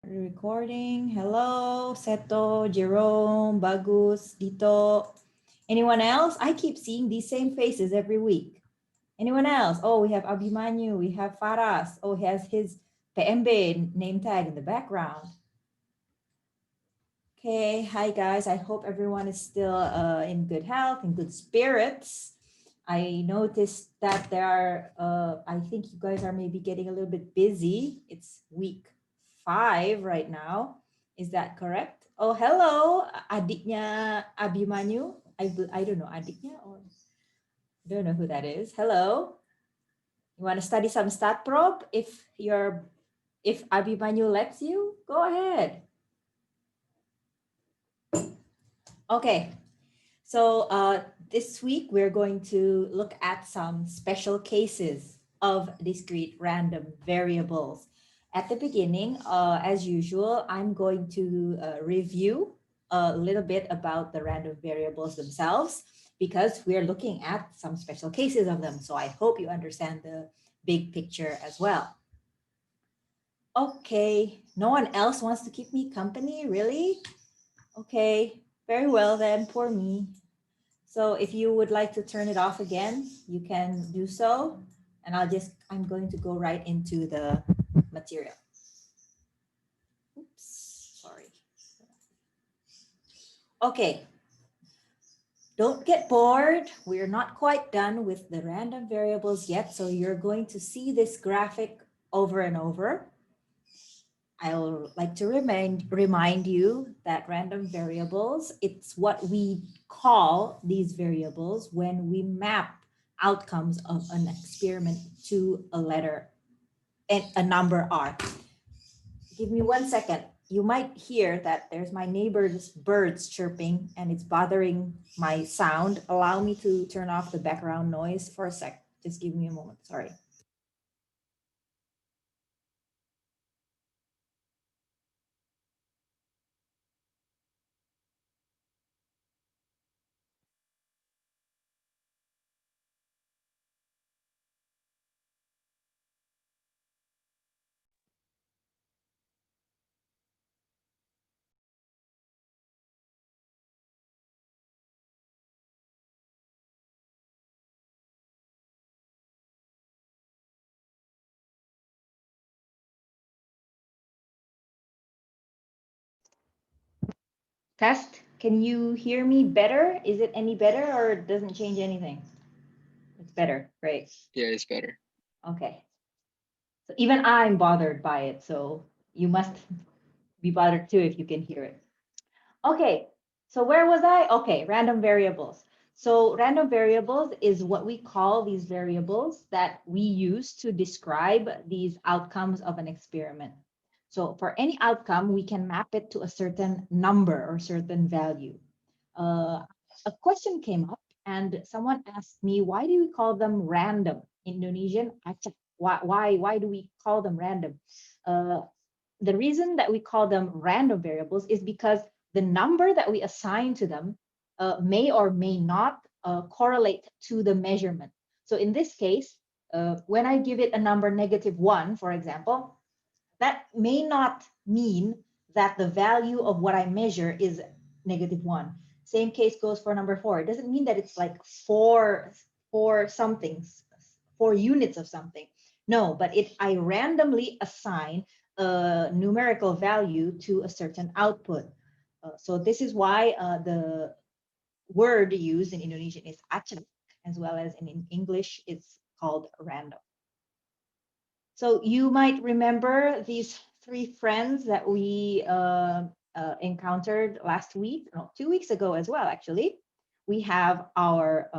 Recording. Hello, Seto, Jerome, Bagus, Dito. Anyone else? I keep seeing these same faces every week. Anyone else? Oh, we have Abhimanyu, we have Faras. Oh, he has his PMB name tag in the background. Okay, hi guys. I hope everyone is still in good health, in good spirits. I noticed that there are, I think you guys are maybe getting a little bit busy. It's week 5 right now. Is that correct? Oh, hello, adiknya Abhimanyu. I don't know, adiknya or I don't know who that is. Hello. You want to study some Statprob? If Abhimanyu lets you, go ahead. Okay. So this week we're going to look at some special cases of discrete random variables. At the beginning, as usual, I'm going to review a little bit about the random variables themselves because we're looking at some special cases of them. So I hope you understand the big picture as well. Okay, no one else wants to keep me company, really? Okay, very well then, poor me. So if you would like to turn it off again, you can do so. And I'm going to go right into the material. Oops, sorry. Okay. Don't get bored. We're not quite done with the random variables yet. So you're going to see this graphic over and over. I'll like to remind you that random variables, it's what we call these variables when we map outcomes of an experiment to a letter and a number R. Give me 1 second. You might hear that there's my neighbor's birds chirping and it's bothering my sound. Allow me to turn off the background noise for a sec. Just give me a moment, sorry. Test, can you hear me better? Is it any better or it doesn't change anything? It's better, great. Yeah, it's better. Okay. So even I'm bothered by it, so you must be bothered too if you can hear it. Okay, so where was I? Okay, random variables. So random variables is what we call these variables that we use to describe these outcomes of an experiment. So for any outcome, we can map it to a certain number or certain value. A question came up and someone asked me, why do we call them random? Indonesian, acak. Why do we call them random? The reason that we call them random variables is because the number that we assign to them may or may not correlate to the measurement. So in this case, when I give it a number -1, for example, that may not mean that the value of what I measure is -1. Same case goes for number 4. It doesn't mean that it's like four somethings, 4 units of something. No, but I randomly assign a numerical value to a certain output. So this is why the word used in Indonesian is acak, as well as in English it's called random. So you might remember these 3 friends that we encountered last week, no, 2 weeks ago as well, actually. We have our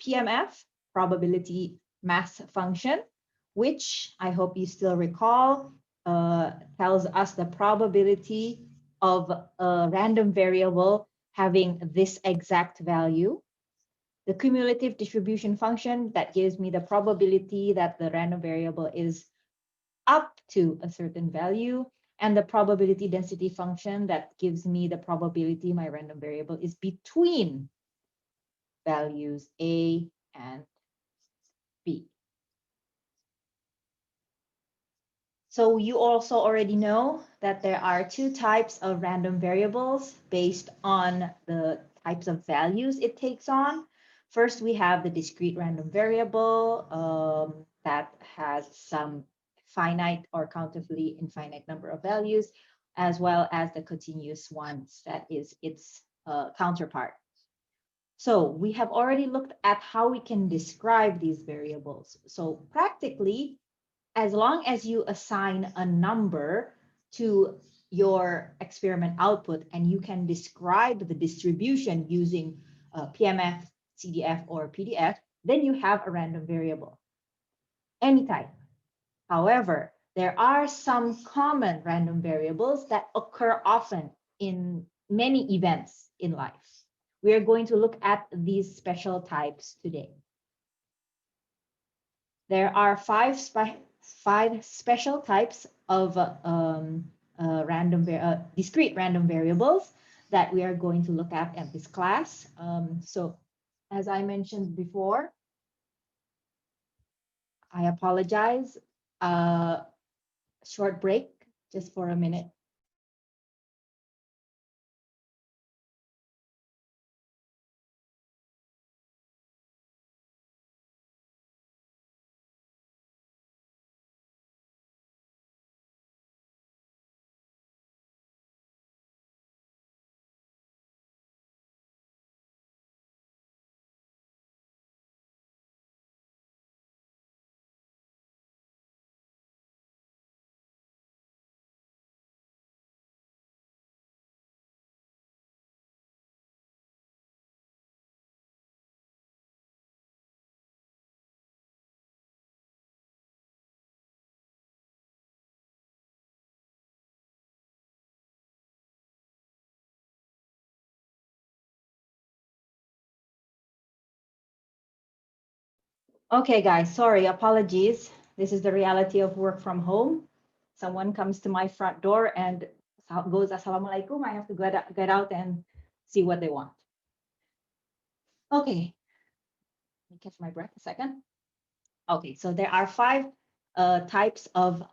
PMF, probability mass function, which I hope you still recall, tells us the probability of a random variable having this exact value. The cumulative distribution function that gives me the probability that the random variable is up to a certain value, and the probability density function that gives me the probability my random variable is between values A and B. So you also already know that there are two types of random variables based on the types of values it takes on. First, we have the discrete random variable that has some finite or counterfully infinite number of values, as well as the continuous ones that is its counterpart. So we have already looked at how we can describe these variables. So practically, as long as you assign a number to your experiment output and you can describe the distribution using PMF, CDF, or PDF, then you have a random variable, any type. However, there are some common random variables that occur often in many events in life. We are going to look at these special types today. There are five special types of discrete random variables that we are going to look at this class. So as I mentioned before, I apologize. Short break just for a minute. Okay, guys, sorry, apologies. This is the reality of work from home. Someone comes to my front door and goes, Assalamualaikum. I have to get out and see what they want. Okay, let me catch my breath a second. Okay, so there are five types of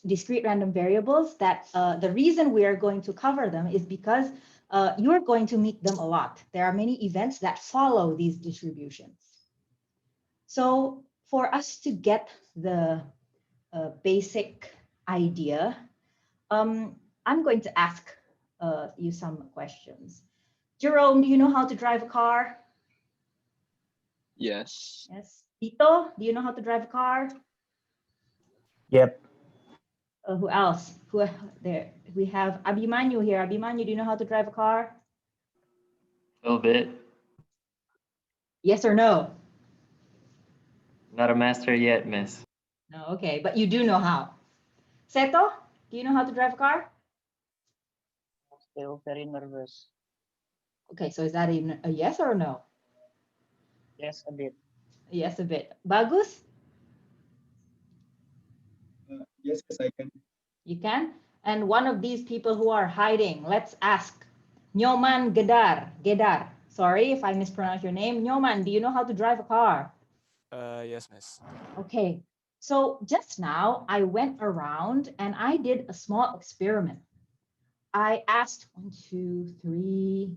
discrete random variables that the reason we are going to cover them is because you're going to meet them a lot. There are many events that follow these distributions. So for us to get the basic idea, I'm going to ask you some questions. Jerome, do you know how to drive a car? Yes. Yes. Tito, do you know how to drive a car? Yep. Who else? Who there? We have Abimanyu here. Abimanyu, do you know how to drive a car? A little bit. Yes or no? Not a master yet, miss. No, okay, but you do know how. Seto, do you know how to drive a car? Still very nervous. Okay, so is that even a yes or a no? Yes, a bit. Yes, a bit. Bagus, Yes, I can. you can. And one of these people who are hiding, let's ask. Nyoman Gedar. Sorry if I mispronounce your name. Nyoman, do you know how to drive a car? Yes, miss. Okay, so just now I went around and I did a small experiment. I asked 1, 2, 3.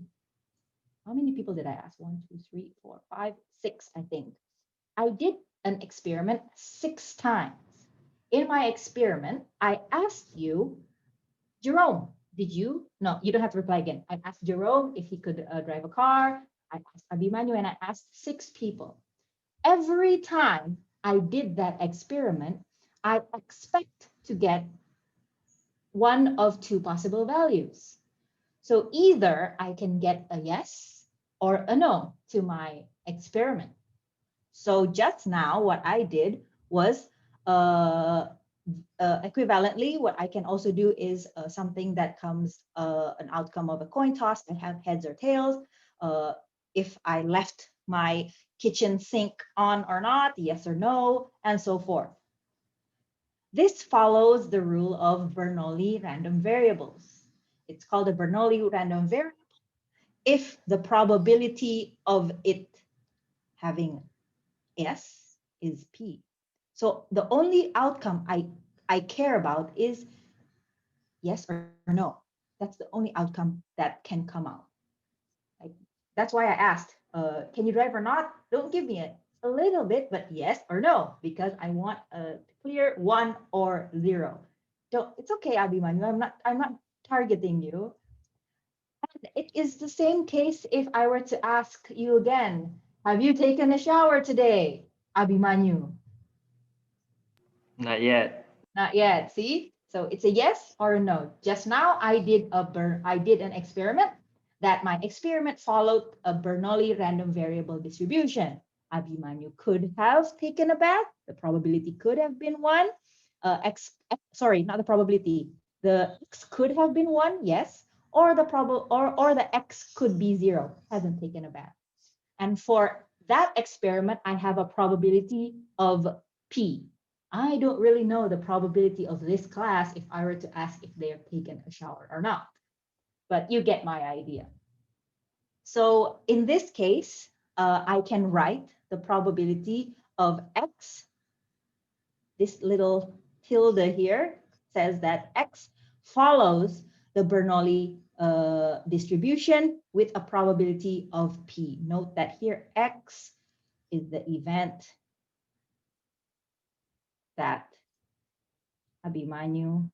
How many people did I ask? 1, 2, 3, 4, 5, 6, I think. I did an experiment 6 times. In my experiment, I asked you, Jerome, did you? No, you don't have to reply again. I asked Jerome if he could drive a car. I asked Abimanyu and I asked 6 people. Every time I did that experiment, I expect to get one of 2 possible values. So either I can get a yes or a no to my experiment. So just now, what I did was equivalently, what I can also do is something that comes an outcome of a coin toss. I have heads or tails. If I left my kitchen sink on or not, yes or no, and so forth. This follows the rule of Bernoulli random variables. It's called a Bernoulli random variable if the probability of it having S is P. So the only outcome I I care about is yes or no. That's the only outcome that can come out. Like, that's why I asked, can you drive or not? Don't give me a little bit, but yes or no, because I want a clear 1 or 0. Don't, it's okay, Abhimanyu. I'm not targeting you. And it is the same case if I were to ask you again, have you taken a shower today, Abhimanyu? Not yet. Not yet. See? So it's a yes or a no. Just now I did an experiment that my experiment followed a Bernoulli random variable distribution. Abhimanyu could have taken a bath. The probability could have been 1. Sorry, not the probability. The x could have been 1, yes, or the x could be 0, hasn't taken a bath. And for that experiment, I have a probability of p. I don't really know the probability of this class if I were to ask if they have taken a shower or not, but you get my idea. So in this case, I can write the probability of x. This little tilde here says that x follows the Bernoulli distribution with a probability of p. Note that here x is the event that Abhimanyu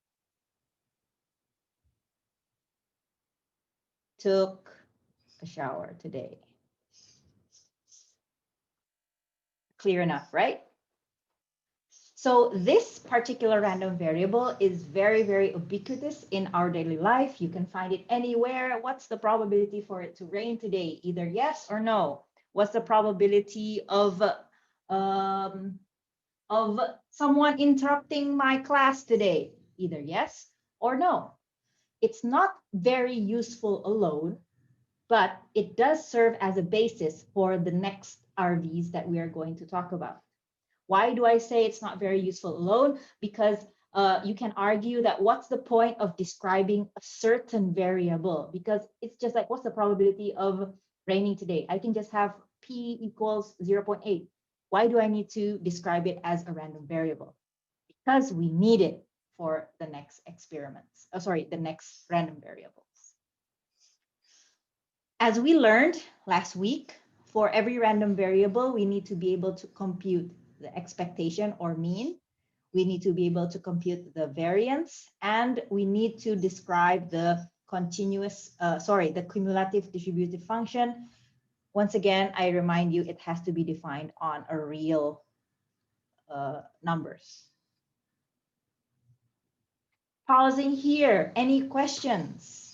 took a shower today. Clear enough, right? So this particular random variable is very, very ubiquitous in our daily life. You can find it anywhere. What's the probability for it to rain today? Either yes or no. What's the probability of someone interrupting my class today? Either yes or no. It's not very useful alone, but it does serve as a basis for the next RVs that we are going to talk about. Why do I say it's not very useful alone? Because you can argue that what's the point of describing a certain variable? Because it's just like, what's the probability of raining today? I can just have p equals 0.8. Why do I need to describe it as a random variable? Because we need it for the next experiments. Oh, sorry, the next random variables. As we learned last week, for every random variable, we need to be able to compute the expectation or mean. We need to be able to compute the variance, and we need to describe the the cumulative distributive function. Once again, I remind you, it has to be defined on a real numbers. Pausing here, any questions?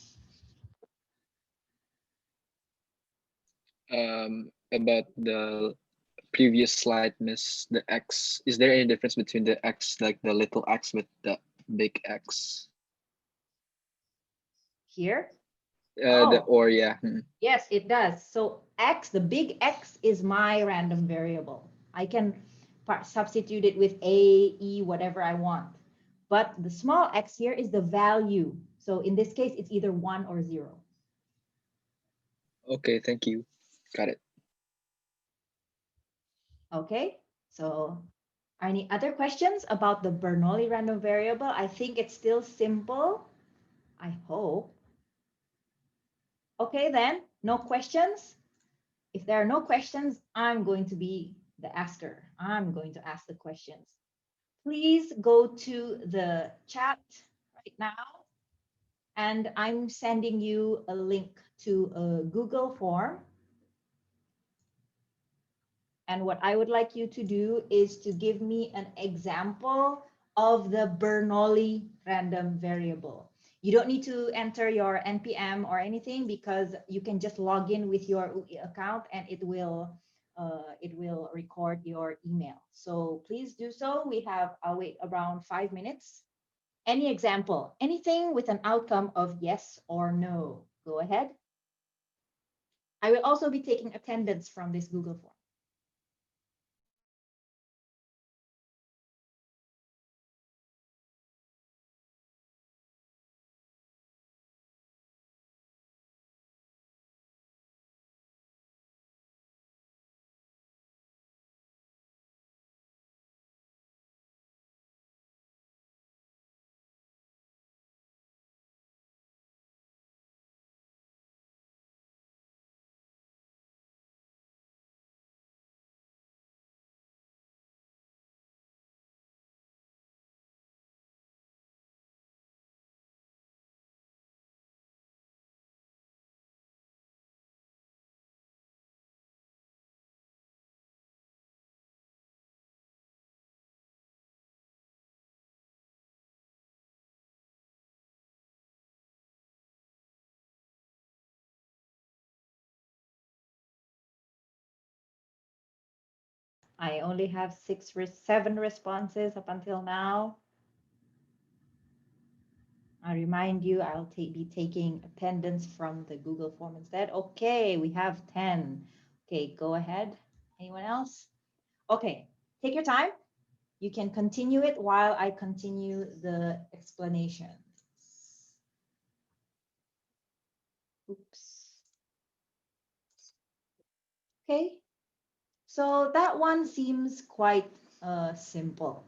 About the previous slide, Miss, the X, is there any difference between the X, like the little X with the big X? Here? Yeah. Yes, it does. So X, the big X is my random variable. I can substitute it with A, E, whatever I want. But the small x here is the value. So in this case, it's either 1 or 0. Okay, thank you. Got it. Okay, so any other questions about the Bernoulli random variable? I think it's still simple, I hope. Okay, then, no questions? If there are no questions, I'm going to be the asker. I'm going to ask the questions. Please go to the chat right now, and I'm sending you a link to a Google form. And what I would like you to do is to give me an example of the Bernoulli random variable. You don't need to enter your NPM or anything, because you can just log in with your UI account and it will record your email. So please do so. I'll wait around 5 minutes. Any example, anything with an outcome of yes or no, go ahead. I will also be taking attendance from this Google form. I only have 7 responses up until now. I remind you, I'll be taking attendance from the Google form instead. Okay, we have 10. Okay, go ahead. Anyone else? Okay, take your time. You can continue it while I continue the explanation. Oops. Okay, so that one seems quite simple.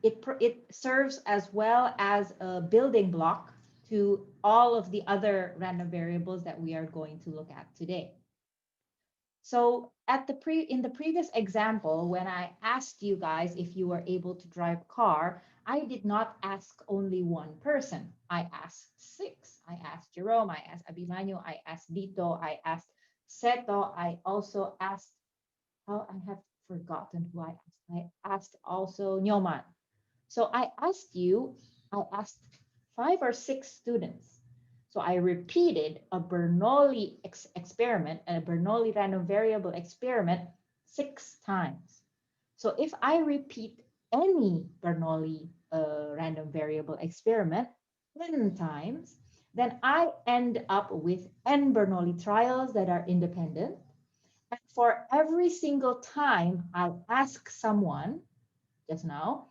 It serves as well as a building block to all of the other random variables that we are going to look at today. So in the previous example, when I asked you guys if you were able to drive a car, I did not ask only one person. I asked 6. I asked Jerome, I asked Abimanyu, I asked Dito, I asked Seto, I also asked, oh, I have forgotten who I asked. I asked also Nyoman. So I asked 5 or 6 students. So I repeated a Bernoulli experiment, a Bernoulli random variable experiment 6 times. So if I repeat any Bernoulli random variable experiment 10 times, then I end up with n Bernoulli trials that are independent. And for every single time I ask someone just now,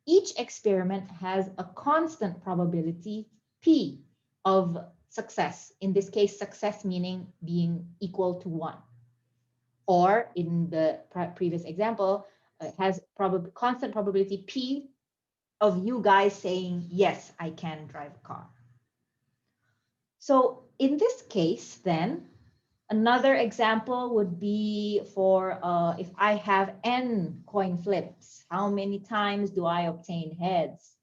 each experiment has a constant probability P of success. In this case, success meaning being equal to 1. Or in the previous example, it has constant probability P of you guys saying, yes, I can drive a car. So in this case, then, another example would be for if I have n coin flips, how many times do I obtain heads?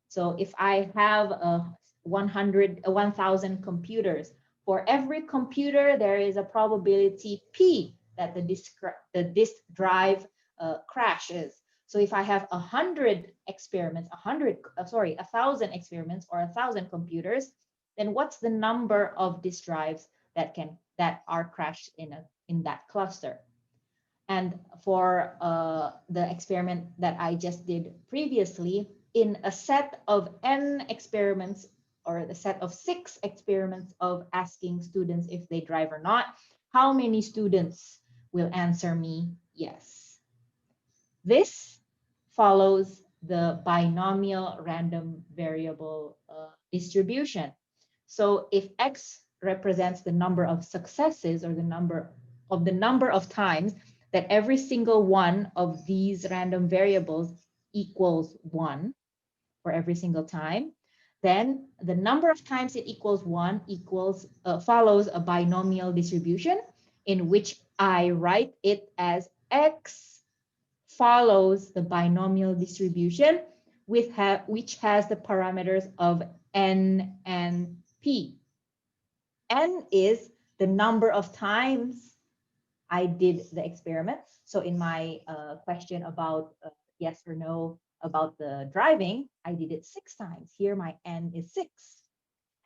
So if I have 1,000 computers, for every computer, there is a probability P that the disk drive crashes. So if I have 100 experiments, 1,000 experiments or 1,000 computers, then what's the number of disk drives that are crashed in that cluster? And for the experiment that I just did previously, in a set of n experiments, or the set of 6 experiments of asking students if they drive or not, how many students will answer me yes? This follows the binomial random variable distribution. So if x represents the number of successes, or the number of times that every single one of these random variables equals 1 for every single time, then the number of times it equals 1 follows a binomial distribution in which I write it as x follows the binomial distribution which has the parameters of n and p. N is the number of times I did the experiment. So in my question about yes or no about the driving, I did it 6 times. Here my N is 6.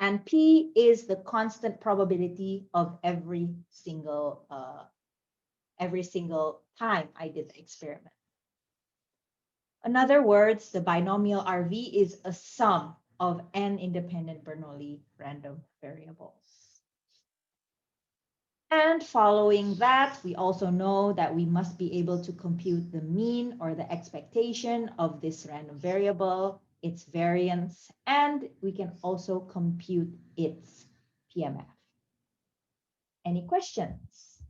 And P is the constant probability of every single time I did the experiment. In other words, the binomial RV is a sum of n independent Bernoulli random variables. And following that, we also know that we must be able to compute the mean or the expectation of this random variable, its variance, and we can also compute its PMF. Any questions?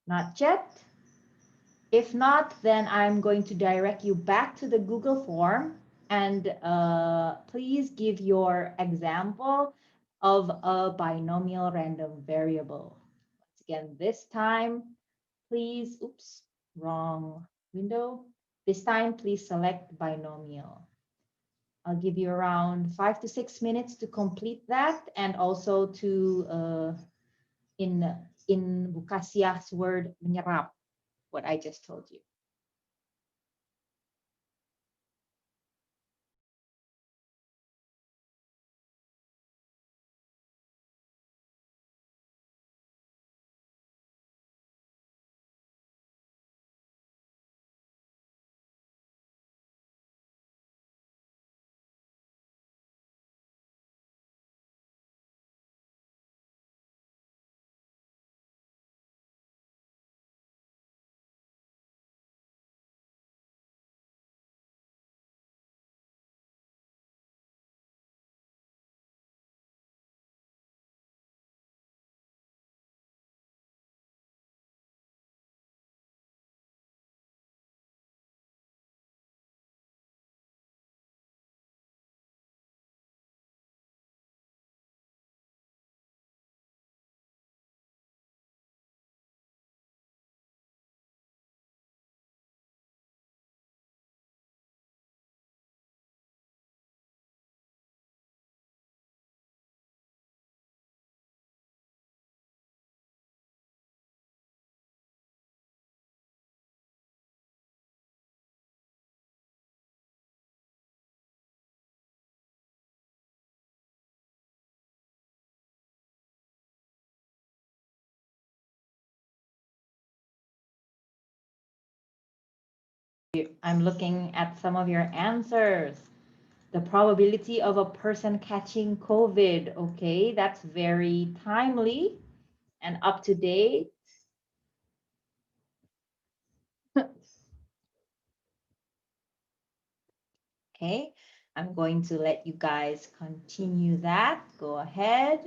Not yet? If not, then I'm going to direct you back to the Google form, and please give your example of a binomial random variable. Once again, this time, please, oops, wrong window. This time, please select binomial. I'll give you around 5 to 6 minutes to complete that, and also to, in Bukasiah's word, menyerap what I just told you. I'm looking at some of your answers. The probability of a person catching COVID. Okay, that's very timely and up to date. Okay, I'm going to let you guys continue that. Go ahead.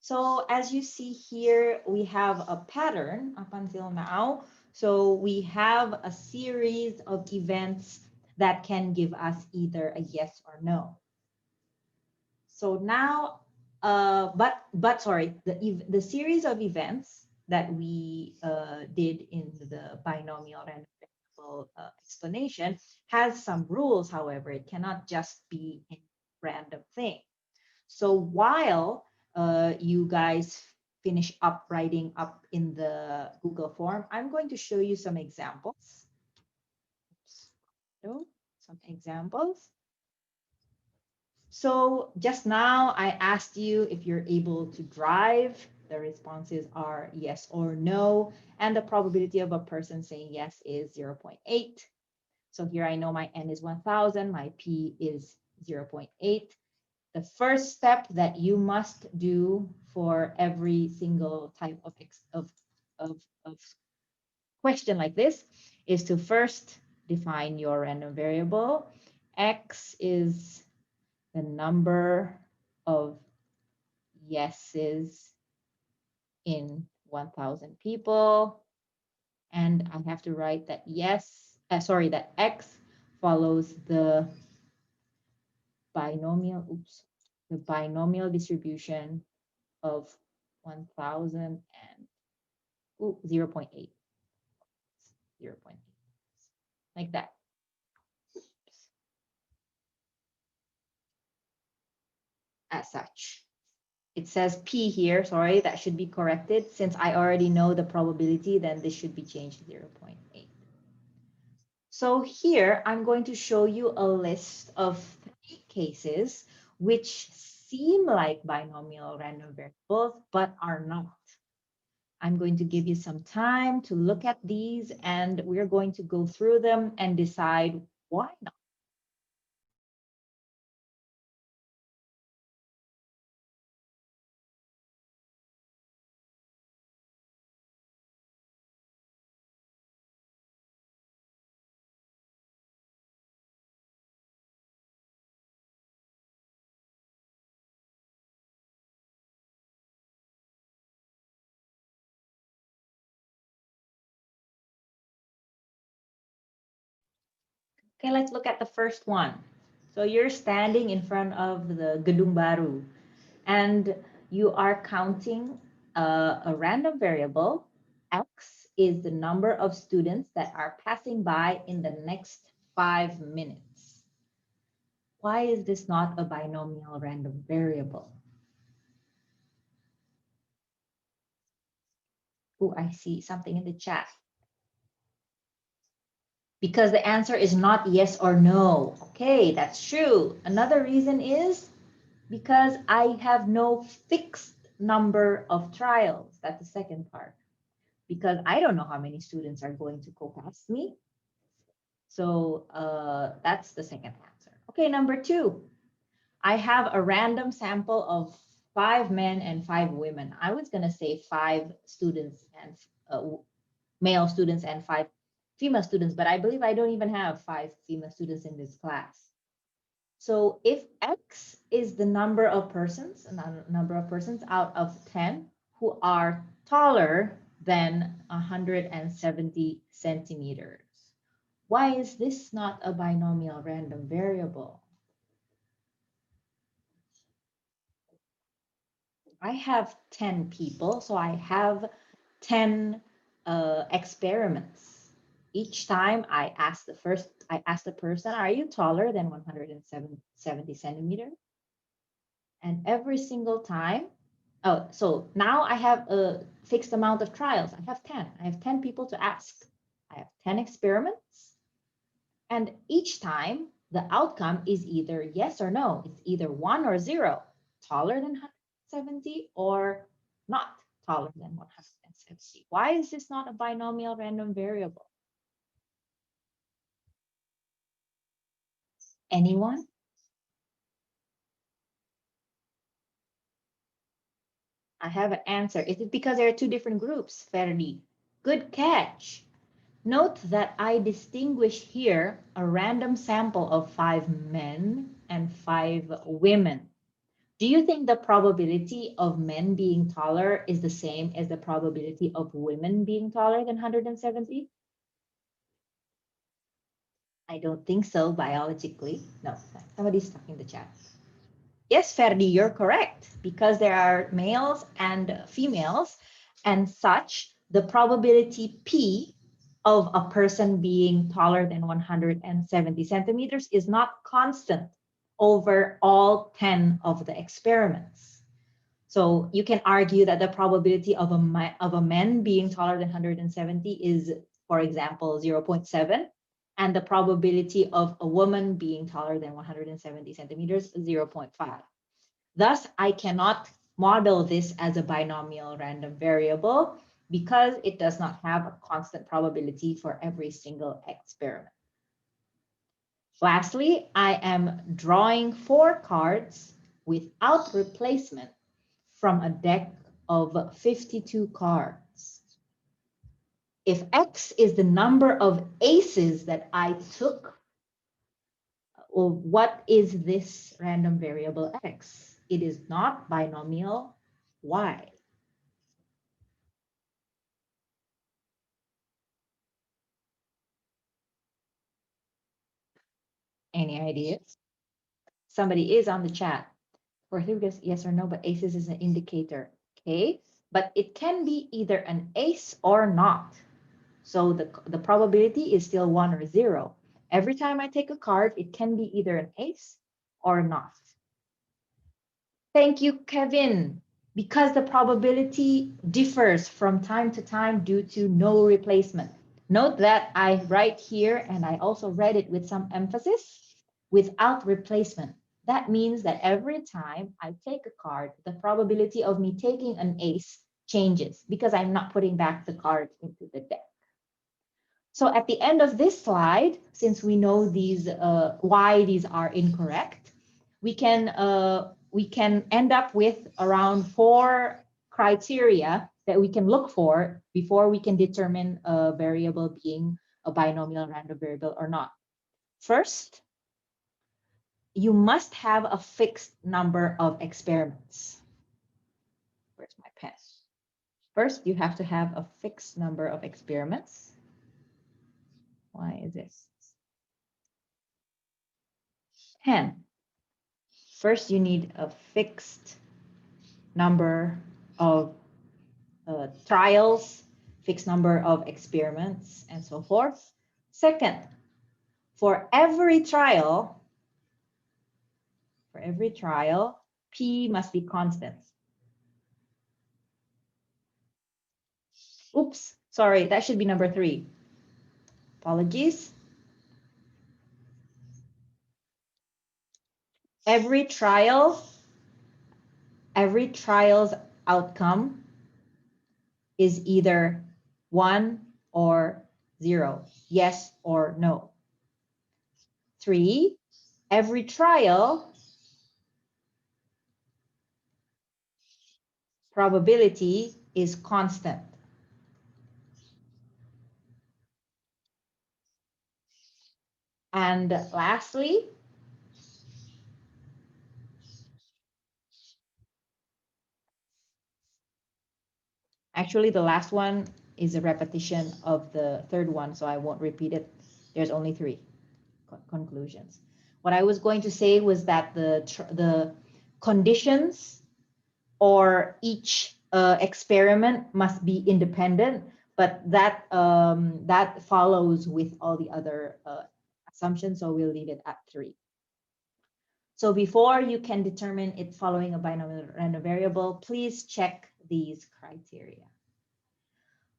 So as you see here, we have a pattern up until now. So we have a series of events that can give us either a yes or no. So now, sorry, the series of events that we did in the binomial random variable explanation has some rules. However, it cannot just be a random thing. So while you guys finish up writing up in the Google form, I'm going to show you some examples. So, some examples. So just now I asked you if you're able to drive. The responses are yes or no. And the probability of a person saying yes is 0.8. So here I know my n is 1000, my p is 0.8. The first step that you must do for every single type of question like this is to first define your random variable. X is the number of yeses in 1000 people. And I have to write that that X follows the binomial, the binomial distribution of 1000 and 0.8. 0.8. Like that. As such. It says P here, sorry, that should be corrected. Since I already know the probability, then this should be changed to 0.8. So here, I'm going to show you a list of 3 cases which seem like binomial random variables, but are not. I'm going to give you some time to look at these, and we're going to go through them and decide why not. Okay, let's look at the first one. So you're standing in front of the Gedung Baru, and you are counting a random variable. X is the number of students that are passing by in the next 5 minutes. Why is this not a binomial random variable? Oh, I see something in the chat. Because the answer is not yes or no. Okay, that's true. Another reason is because I have no fixed number of trials. That's the second part. Because I don't know how many students are going to go past me. So that's the second answer. Okay, number 2. I have a random sample of 5 men and 5 women. I was going to say 5 students and male students and 5 female students, but I believe I don't even have 5 female students in this class. So if X is the number of persons out of 10 who are taller than 170 centimeters, why is this not a binomial random variable? I have 10 people, so I have 10 experiments. Each time I ask the person, are you taller than 170 centimeters? And every single time, so now I have a fixed amount of trials. I have 10. I have 10 people to ask. I have 10 experiments. And each time, the outcome is either yes or no. It's either 1 or 0, taller than 170 or not taller than 170. Let's see. Why is this not a binomial random variable? Anyone? I have an answer. Is it because there are two different groups, Ferdi? Good catch. Note that I distinguish here a random sample of 5 men and 5 women. Do you think the probability of men being taller is the same as the probability of women being taller than 170? I don't think so biologically. No, somebody's talking in the chat. Yes, Ferdi, you're correct. Because there are males and females and such, the probability P of a person being taller than 170 centimeters is not constant over all 10 of the experiments. So you can argue that the probability of a man being taller than 170 is, for example, 0.7, and the probability of a woman being taller than 170 centimeters, 0.5. Thus, I cannot model this as a binomial random variable because it does not have a constant probability for every single experiment. Lastly, I am drawing 4 cards without replacement from a deck of 52 cards. If X is the number of aces that I took, well, what is this random variable X? It is not binomial Y. Any ideas? Somebody is on the chat. For who guess yes or no, but aces is an indicator. Okay, but it can be either an ace or not. So the probability is still 1 or 0. Every time I take a card, it can be either an ace or not. Thank you, Kevin. Because the probability differs from time to time due to no replacement. Note that I write here, and I also read it with some emphasis, without replacement. That means that every time I take a card, the probability of me taking an ace changes because I'm not putting back the card into the deck. So at the end of this slide, since we know these why these are incorrect, we can end up with around 4 criteria that we can look for before we can determine a variable being a binomial random variable or not. First, you must have a fixed number of experiments. Where's my pen? First, you have to have a fixed number of experiments. Why is this? 10. First, you need a fixed number of trials, fixed number of experiments, and so forth. Second, for every trial, P must be constant. Oops, sorry, that should be number 3. Apologies. Every trial's outcome is either 1 or 0, yes or no. 3, every trial probability is constant. And lastly, actually the last one is a repetition of the third one, so I won't repeat it. There's only 3 conclusions. What I was going to say was that the conditions or each experiment must be independent, but that that follows with all the other assumptions, so we'll leave it at 3. So before you can determine it following a binomial random variable, please check these criteria.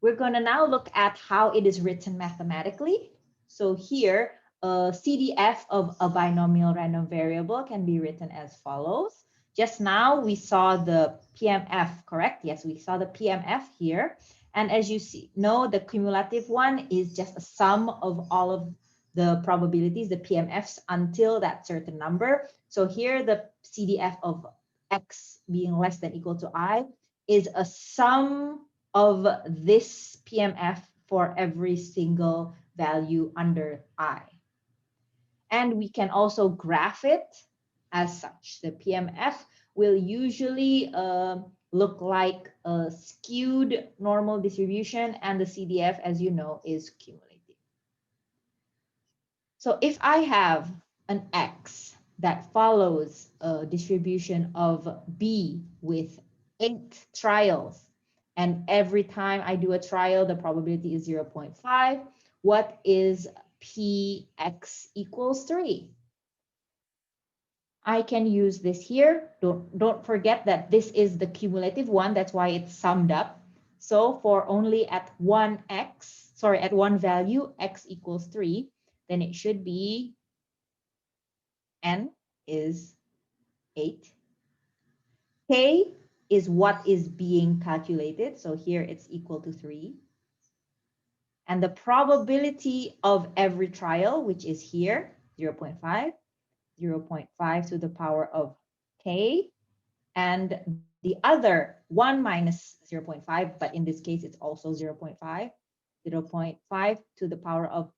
We're going to now look at how it is written mathematically. So here, a CDF of a binomial random variable can be written as follows. Just now we saw the PMF, correct? Yes, we saw the PMF here. And as you know, the cumulative one is just a sum of all of the probabilities, the PMFs, until that certain number. So here the CDF of X being less than equal to I is a sum of this PMF for every single value under I. And we can also graph it as such. The PMF will usually look like a skewed normal distribution, and the CDF, as you know, is cumulative. So if I have an X that follows a distribution of B with 8 trials, and every time I do a trial, the probability is 0.5, what is Px equals 3? I can use this here. Don't forget that this is the cumulative one. That's why it's summed up. So for only at one value, X equals 3, then it should be N is 8. K is what is being calculated. So here it's equal to 3. And the probability of every trial, which is here, 0.5, 0.5 to the power of K. And the other 1 minus 0.5, but in this case, it's also 0.5, 0.5 to the power of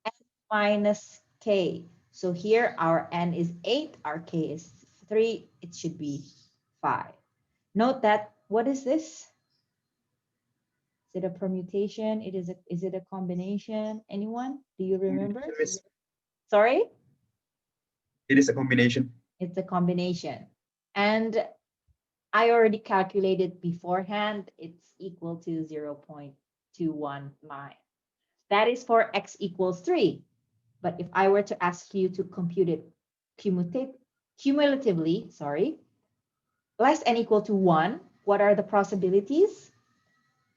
N minus K. So here our N is 8, our K is 3, it should be 5. Note that, what is this? Is it a permutation? Is it a combination? Anyone? Do you remember? Miss. Sorry? It is a combination. It's a combination. And I already calculated beforehand, it's equal to 0.219. That is for X equals 3. But if I were to ask you to compute it cumulatively, less than equal to 1, what are the possibilities?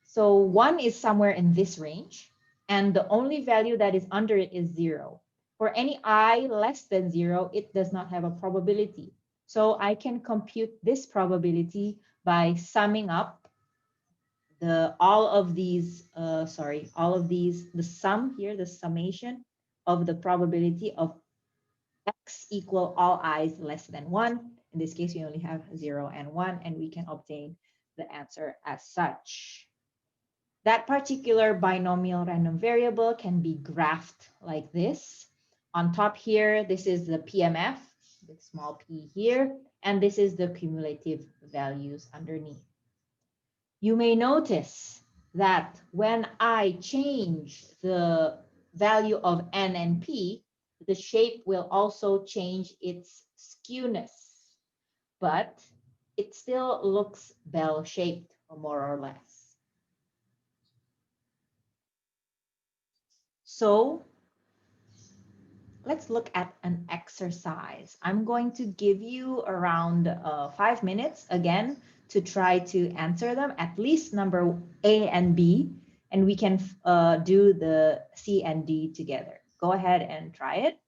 So 1 is somewhere in this range, and the only value that is under it is 0. For any I less than 0, it does not have a probability. So I can compute this probability by summing up the sum here, the summation of the probability of X equal all i's less than 1. In this case, we only have 0 and 1, and we can obtain the answer as such. That particular binomial random variable can be graphed like this. On top here, this is the PMF, with small p here, and this is the cumulative values underneath. You may notice that when I change the value of N and P, the shape will also change its skewness, but it still looks bell-shaped, or more or less. So let's look at an exercise. I'm going to give you around 5 minutes again to try to answer them, at least number A and B, and we can do the C and D together. Go ahead and try it.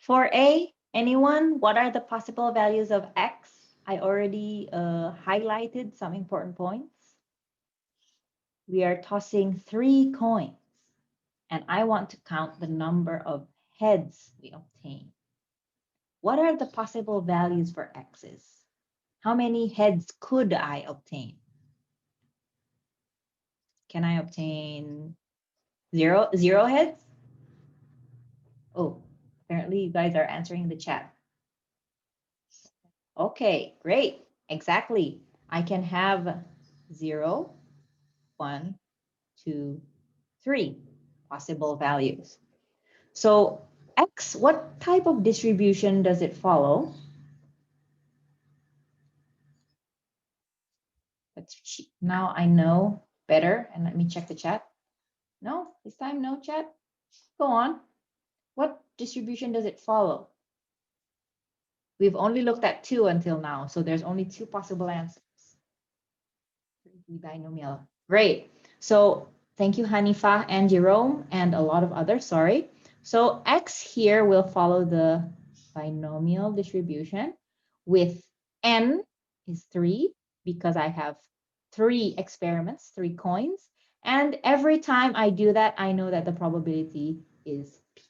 For A, anyone, what are the possible values of X? I already highlighted some important points. We are tossing 3 coins. and I want to count the number of heads we obtain. What are the possible values for x's? How many heads could I obtain? Can I obtain zero heads? Oh, apparently you guys are answering the chat. Okay, great. Exactly. I can have 0, 1, 2, 3 possible values. So x, what type of distribution does it follow? Now I know better, and let me check the chat. No, this time no chat. Go on. What distribution does it follow? We've only looked at 2 until now, so there's only 2 possible answers. Binomial. Great. So thank you, Hanifa and Jerome, and a lot of others, sorry. So x here will follow the binomial distribution with n is 3, because I have 3 experiments, 3 coins. And every time I do that, I know that the probability is p.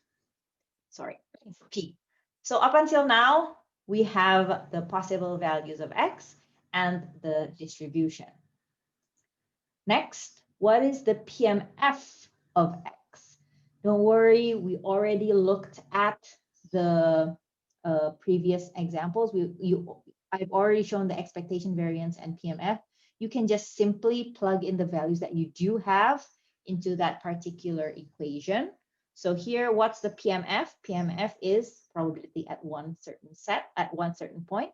Sorry, it's p. So up until now, we have the possible values of x and the distribution. Next, what is the PMF of x? Don't worry, we already looked at the previous examples. I've already shown the expectation variance and PMF. You can just simply plug in the values that you do have into that particular equation. So here, what's the PMF? PMF is probability at one certain point.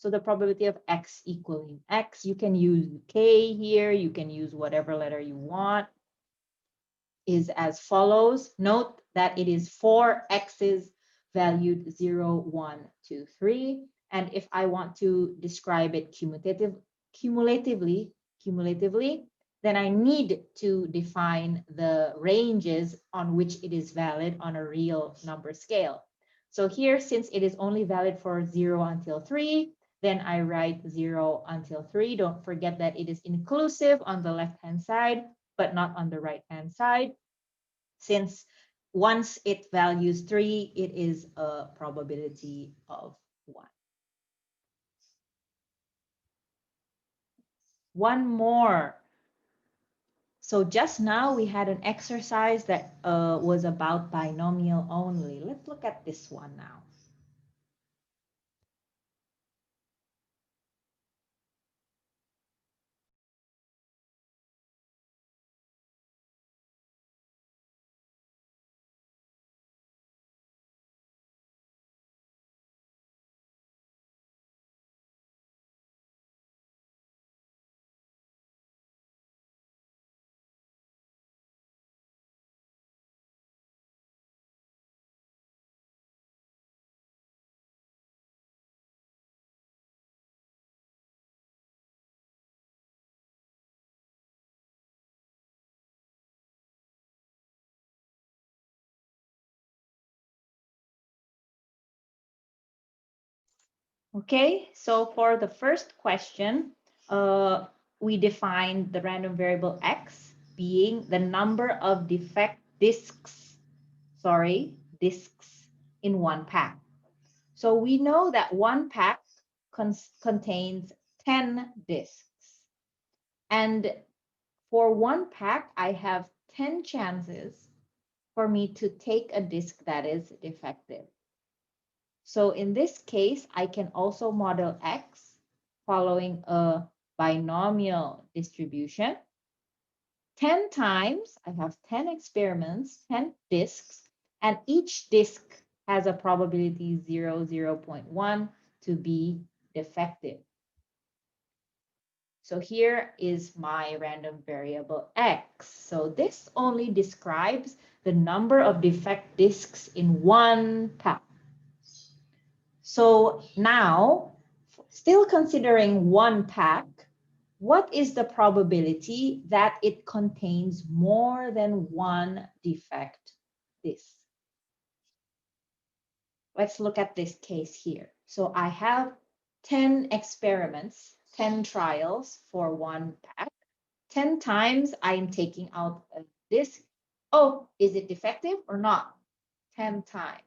So the probability of x equaling x, you can use k here, you can use whatever letter you want, is as follows. Note that it is 4 x's valued 0, 1, 2, 3. And if I want to describe it cumulatively, then I need to define the ranges on which it is valid on a real number scale. So here, since it is only valid for 0 until 3, then I write 0 until 3. Don't forget that it is inclusive on the left-hand side, but not on the right-hand side. Since once it values 3, it is a probability of 1. One more. So just now we had an exercise that was about binomial only. Let's look at this one now. Okay, so for the first question, we defined the random variable x being the number of discs in one pack. So we know that one pack contains 10 discs. And for one pack, I have 10 chances for me to take a disc that is defective. So in this case, I can also model x following a binomial distribution. 10 times, I have 10 experiments, 10 discs, and each disc has a probability 0.1 to be defective. So here is my random variable x. So this only describes the number of defect discs in one pack. So now, still considering one pack, what is the probability that it contains more than one defect disc? Let's look at this case here. So I have 10 experiments, 10 trials for one pack. 10 times I'm taking out a disc oh, is it defective or not? 10 times.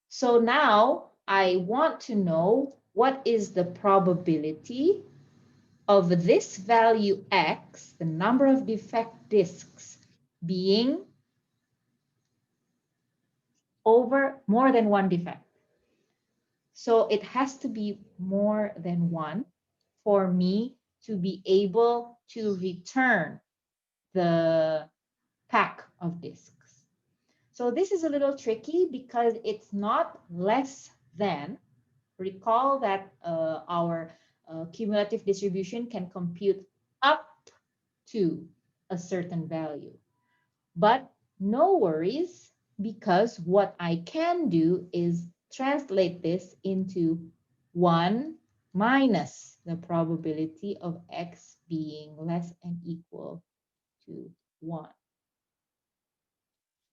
So now I want to know what is the probability of this value x, the number of defect disks, being over more than one defect. So it has to be more than one for me to be able to return the pack of disks. So this is a little tricky because it's not less than. Recall that our cumulative distribution can compute up to a certain value. But no worries, because what I can do is translate this into 1 minus the probability of x being less than equal to 1.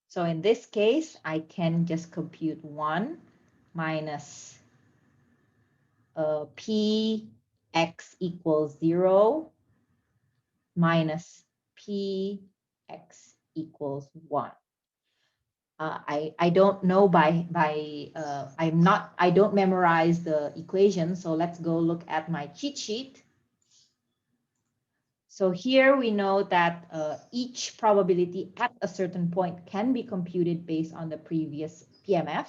So in this case, I can just compute 1 minus p x equals 0 minus p x equals 1. I don't know I don't memorize the equation, so let's go look at my cheat sheet. So here we know that each probability at a certain point can be computed based on the previous PMF.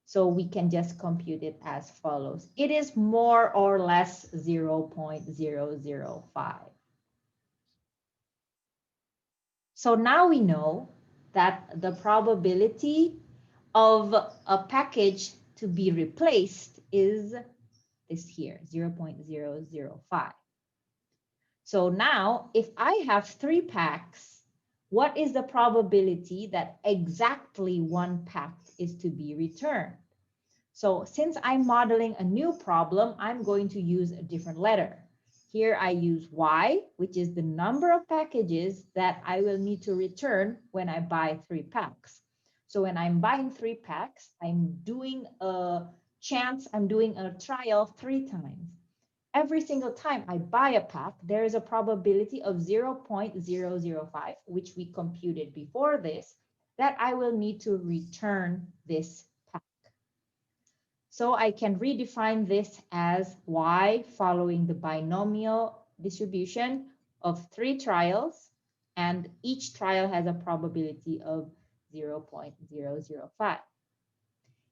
So we can just compute it as follows. It is more or less 0.005. So now we know that the probability of a package to be replaced is this here, 0.005. So now if I have 3 packs, what is the probability that exactly 1 pack is to be returned? So since I'm modeling a new problem, I'm going to use a different letter. Here I use Y, which is the number of packages that I will need to return when I buy 3 packs. So when I'm buying 3 packs, I'm doing a trial 3 times. Every single time I buy a pack, there is a probability of 0.005, which we computed before this, that I will need to return this pack. So I can redefine this as Y following the binomial distribution of 3 trials, and each trial has a probability of 0.005.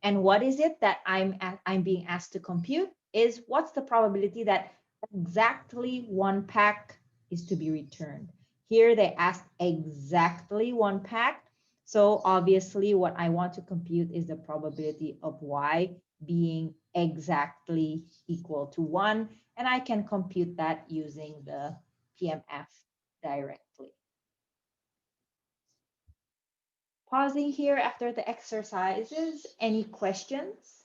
And what is it that I'm being asked to compute is what's the probability that exactly 1 pack is to be returned. Here they asked exactly 1 pack. So obviously what I want to compute is the probability of Y being exactly equal to 1. And I can compute that using the PMF directly. Pausing here after the exercises. Any questions?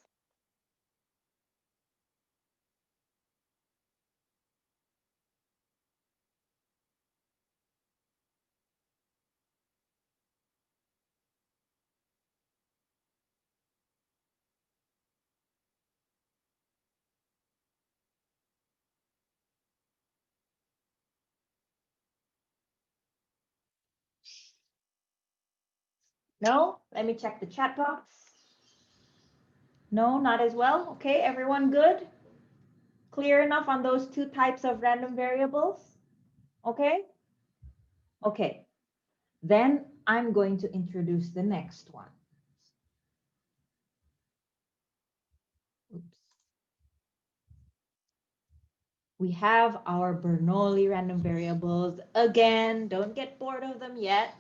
No? Let me check the chat box. No, not as well. Okay, everyone good? Clear enough on those 2 types of random variables? Okay? Okay. Then I'm going to introduce the next one. Oops. We have our Bernoulli random variables. Again, don't get bored of them yet.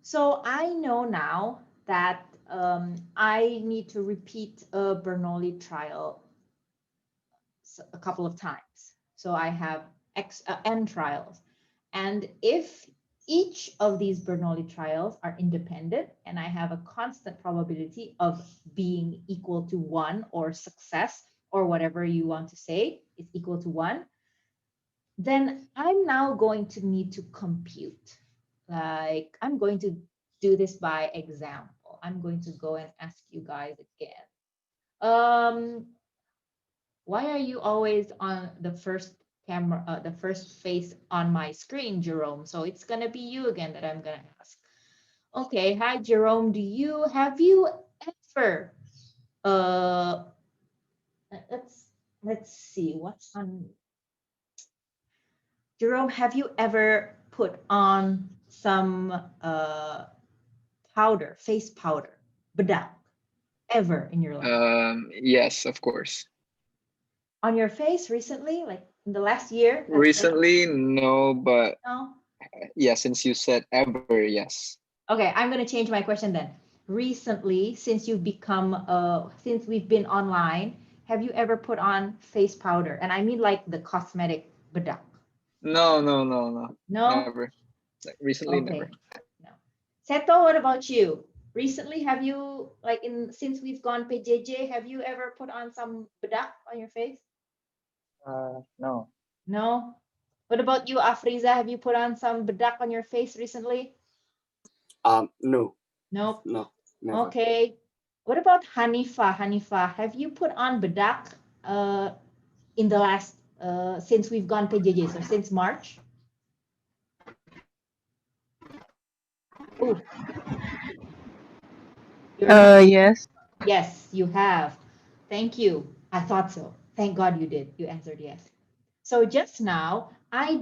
So I know now that I need to repeat a Bernoulli trial a couple of times. So I have n trials. And if each of these Bernoulli trials are independent and I have a constant probability of being equal to 1 or success or whatever you want to say is equal to 1, then I'm now going to need to compute. Like I'm going to do this by example. I'm going to go and ask you guys again. Why are you always on the first camera, the first face on my screen, Jerome. So it's gonna be you again that I'm gonna ask. Okay, hi Jerome. Have you ever let's see what's on Jerome, have you ever put on some powder, face powder, bedak, ever in your life? Yes, of course. On your face recently, like in the last year? Recently, no, but No? yeah, since you said ever, yes. Okay, I'm gonna change my question then. Recently, since you've become since we've been online, have you ever put on face powder? And I mean like the cosmetic bedak. No. No? Never. Like, recently, never. Okay. No. Seto, what about you? Recently, have you like since we've gone PJJ, have you ever put on some bedak on your face? No. No. What about you, Afriza? Have you put on some bedak on your face recently? No, Nope. no, never. Okay. What about Hanifa? Hanifa, have you put on bedak in the last since we've gone PJJ, so since March? Ooh. Yes. Yes, you have. Thank you. I thought so. Thank God you did. You answered yes. So just now, I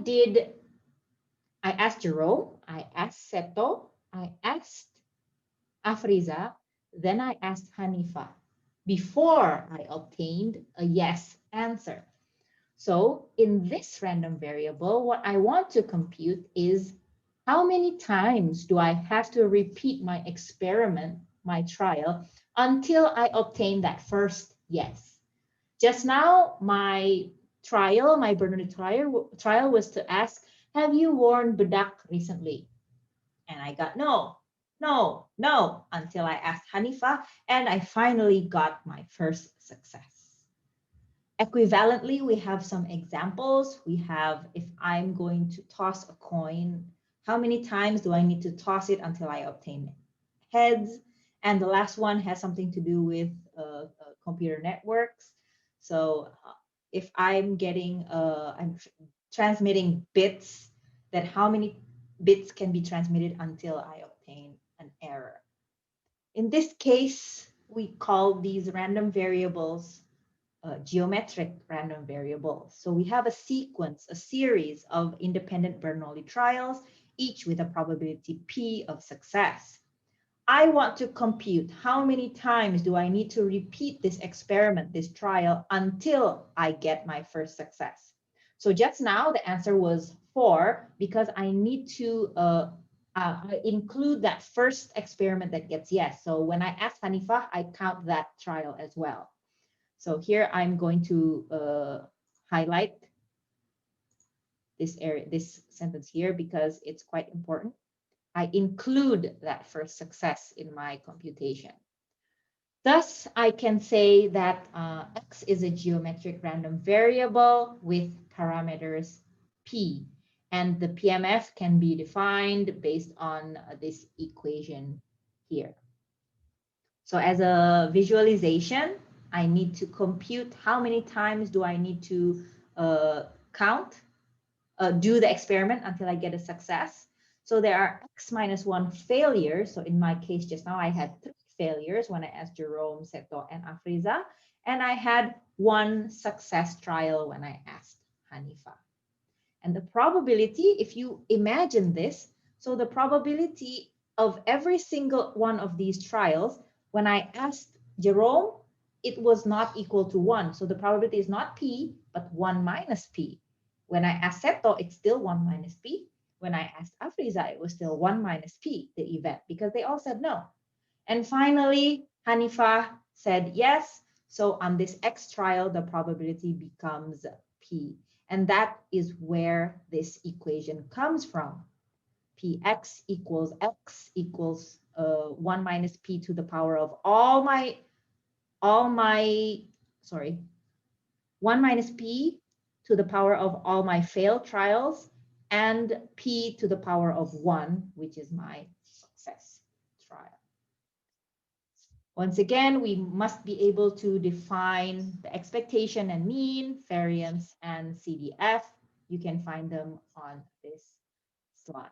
asked Jerome, I asked Seto, I asked Afriza, then I asked Hanifa before I obtained a yes answer. So in this random variable, what I want to compute is how many times do I have to repeat my experiment, my trial, until I obtain that first yes. Just now, my Bernadette trial was to ask, have you worn bedak recently? And I got no, until I asked Hanifa, and I finally got my first success. Equivalently, we have some examples. We have, if I'm going to toss a coin, how many times do I need to toss it until I obtain heads? And the last one has something to do with computer networks. So if I'm I'm transmitting bits, then how many bits can be transmitted until I obtain an error? In this case, we call these random variables geometric random variables. So we have a series of independent Bernoulli trials, each with a probability P of success. I want to compute how many times do I need to repeat this experiment, this trial, until I get my first success. So just now the answer was 4 because I need to include that first experiment that gets yes. So when I ask Hanifa, I count that trial as well. So here I'm going to highlight this sentence here because it's quite important. I include that first success in my computation. Thus, I can say that X is a geometric random variable with parameters P, and the PMF can be defined based on this equation here. So as a visualization, I need to compute how many times do I need to do the experiment until I get a success. So there are X minus 1 failures. So in my case just now, I had 3 failures when I asked Jerome, Seto, and Afriza. And I had 1 success trial when I asked Hanifa. And the probability, if you imagine this, so the probability of every single one of these trials, when I asked Jerome, it was not equal to 1. So the probability is not P, but 1 minus P. When I asked Seto, it's still 1 minus P. When I asked Afriza, it was still 1 minus P, the event, because they all said no. And finally, Hanifa said yes. So on this X trial, the probability becomes P. And that is where this equation comes from. Px equals X equals 1 minus P to the power of 1 minus P to the power of all my failed trials and P to the power of 1, which is my success trial. Once again, we must be able to define the expectation and mean, variance, and CDF. You can find them on this slide.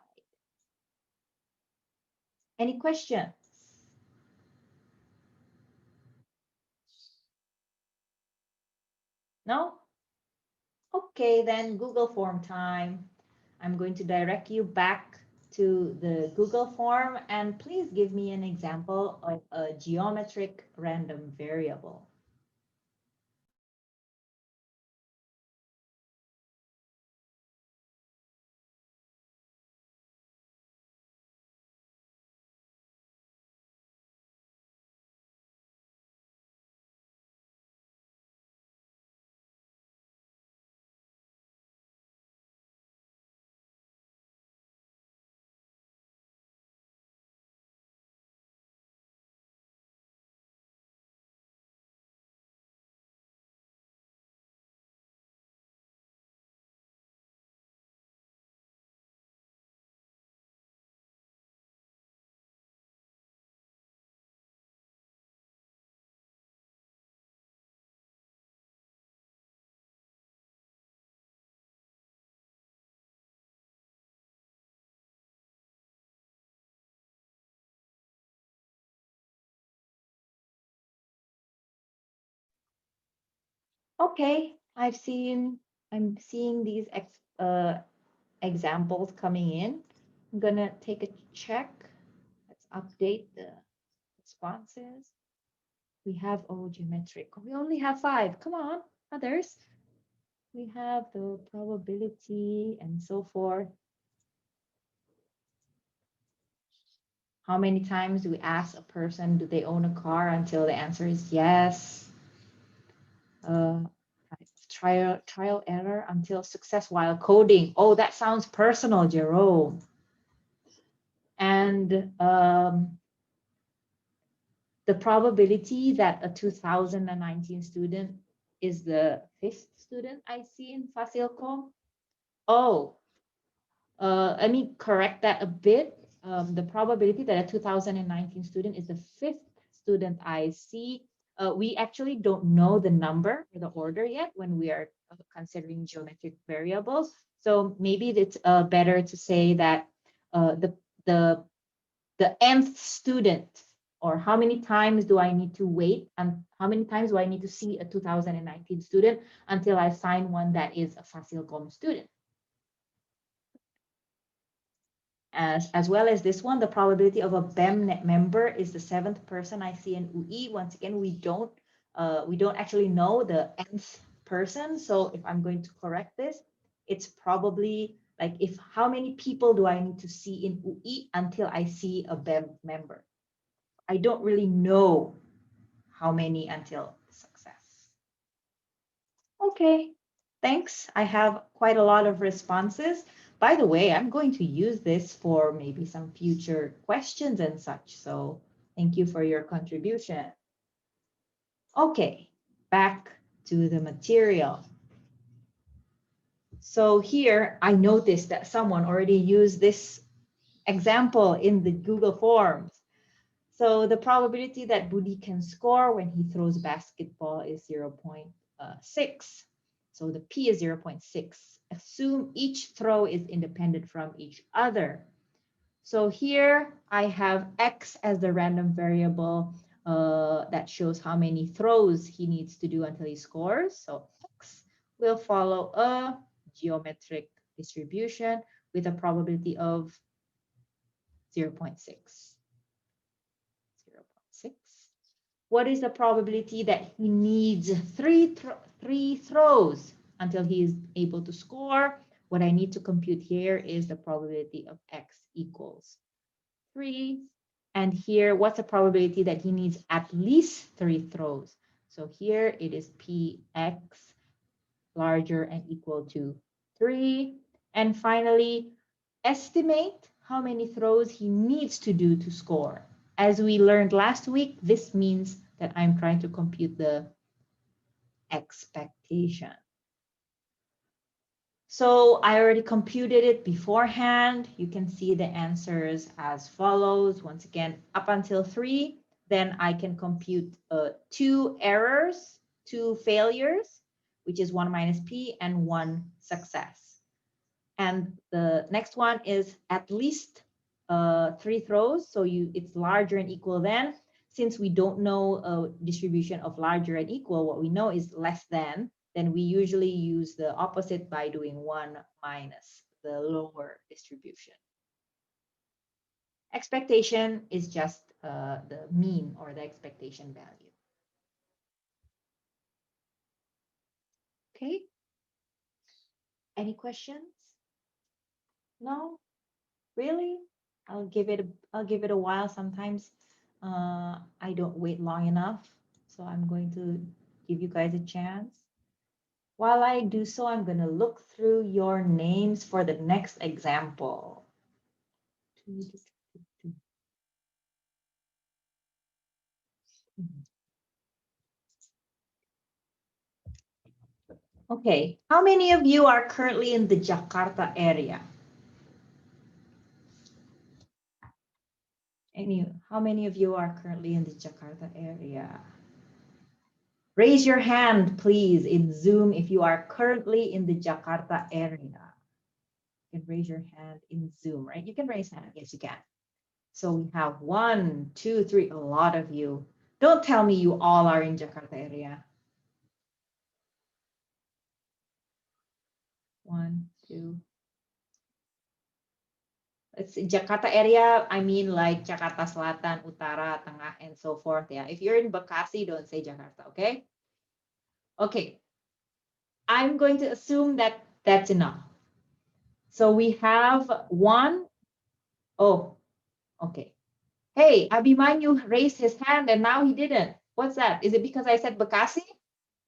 Any questions? No? Okay, then Google form time. I'm going to direct you back to the Google form, and please give me an example of a geometric random variable. Okay, I'm seeing these examples coming in. I'm gonna take a check. Let's update the responses. We have geometric. We only have 5. Come on, others. We have the probability and so forth. How many times do we ask a person, do they own a car, until the answer is yes? Trial error until success while coding. Oh, that sounds personal, Jerome. And the probability that a 2019 student is the 5th student I see in Fasilkom. Oh, let me correct that a bit. The probability that a 2019 student is the 5th student I see, we actually don't know the number or the order yet when we are considering geometric variables. So maybe it's better to say that the nth student, or how many times do I need to wait, and how many times do I need to see a 2019 student until I find one that is a Fasilkom student. As well as this one, the probability of a BEM member is the 7th person I see in UI. Once again, we don't actually know the nth person. So if I'm going to correct this, it's probably like, if how many people do I need to see in UI until I see a BEM member? I don't really know how many until success. Okay, thanks. I have quite a lot of responses. By the way, I'm going to use this for maybe some future questions and such. So thank you for your contribution. Okay, back to the material. So here I noticed that someone already used this example in the Google Forms. So the probability that Budi can score when he throws basketball is 0.6. So the P is 0.6. Assume each throw is independent from each other. So here I have X as the random variable that shows how many throws he needs to do until he scores. So X will follow a geometric distribution with a probability of 0.6. What is the probability that he needs three throws until he is able to score? What I need to compute here is the probability of X equals 3. And here, what's the probability that he needs at least 3 throws? So here it is Px larger and equal to 3. And finally, estimate how many throws he needs to do to score. As we learned last week, this means that I'm trying to compute the expectation. So I already computed it beforehand. You can see the answers as follows. Once again, up until 3, then I can compute 2 errors, 2 failures, which is 1 minus P and 1 success. And the next one is at least 3 throws. So it's larger and equal than. Since we don't know a distribution of larger and equal, what we know is less than, then we usually use the opposite by doing 1 minus the lower distribution. Expectation is just the mean or the expectation value. Okay. Any questions? No? Really? I'll give it a while. Sometimes I don't wait long enough. So I'm going to give you guys a chance. While I do so, I'm going to look through your names for the next example. Okay, how many of you are currently in the Jakarta area? How many of you are currently in the Jakarta area? Raise your hand, please, in Zoom if you are currently in the Jakarta area. You can raise your hand in Zoom, right? You can raise hand. Yes, you can. So we have 1, 2, 3, a lot of you. Don't tell me you all are in Jakarta area. 1, 2. It's Jakarta area, I mean like Jakarta Selatan, Utara, Tengah, and so forth. Yeah, if you're in Bekasi, don't say Jakarta, okay? Okay, I'm going to assume that that's enough. So we have 1. Oh, okay. Hey, Abimanyu raised his hand and now he didn't. What's that? Is it because I said Bekasi?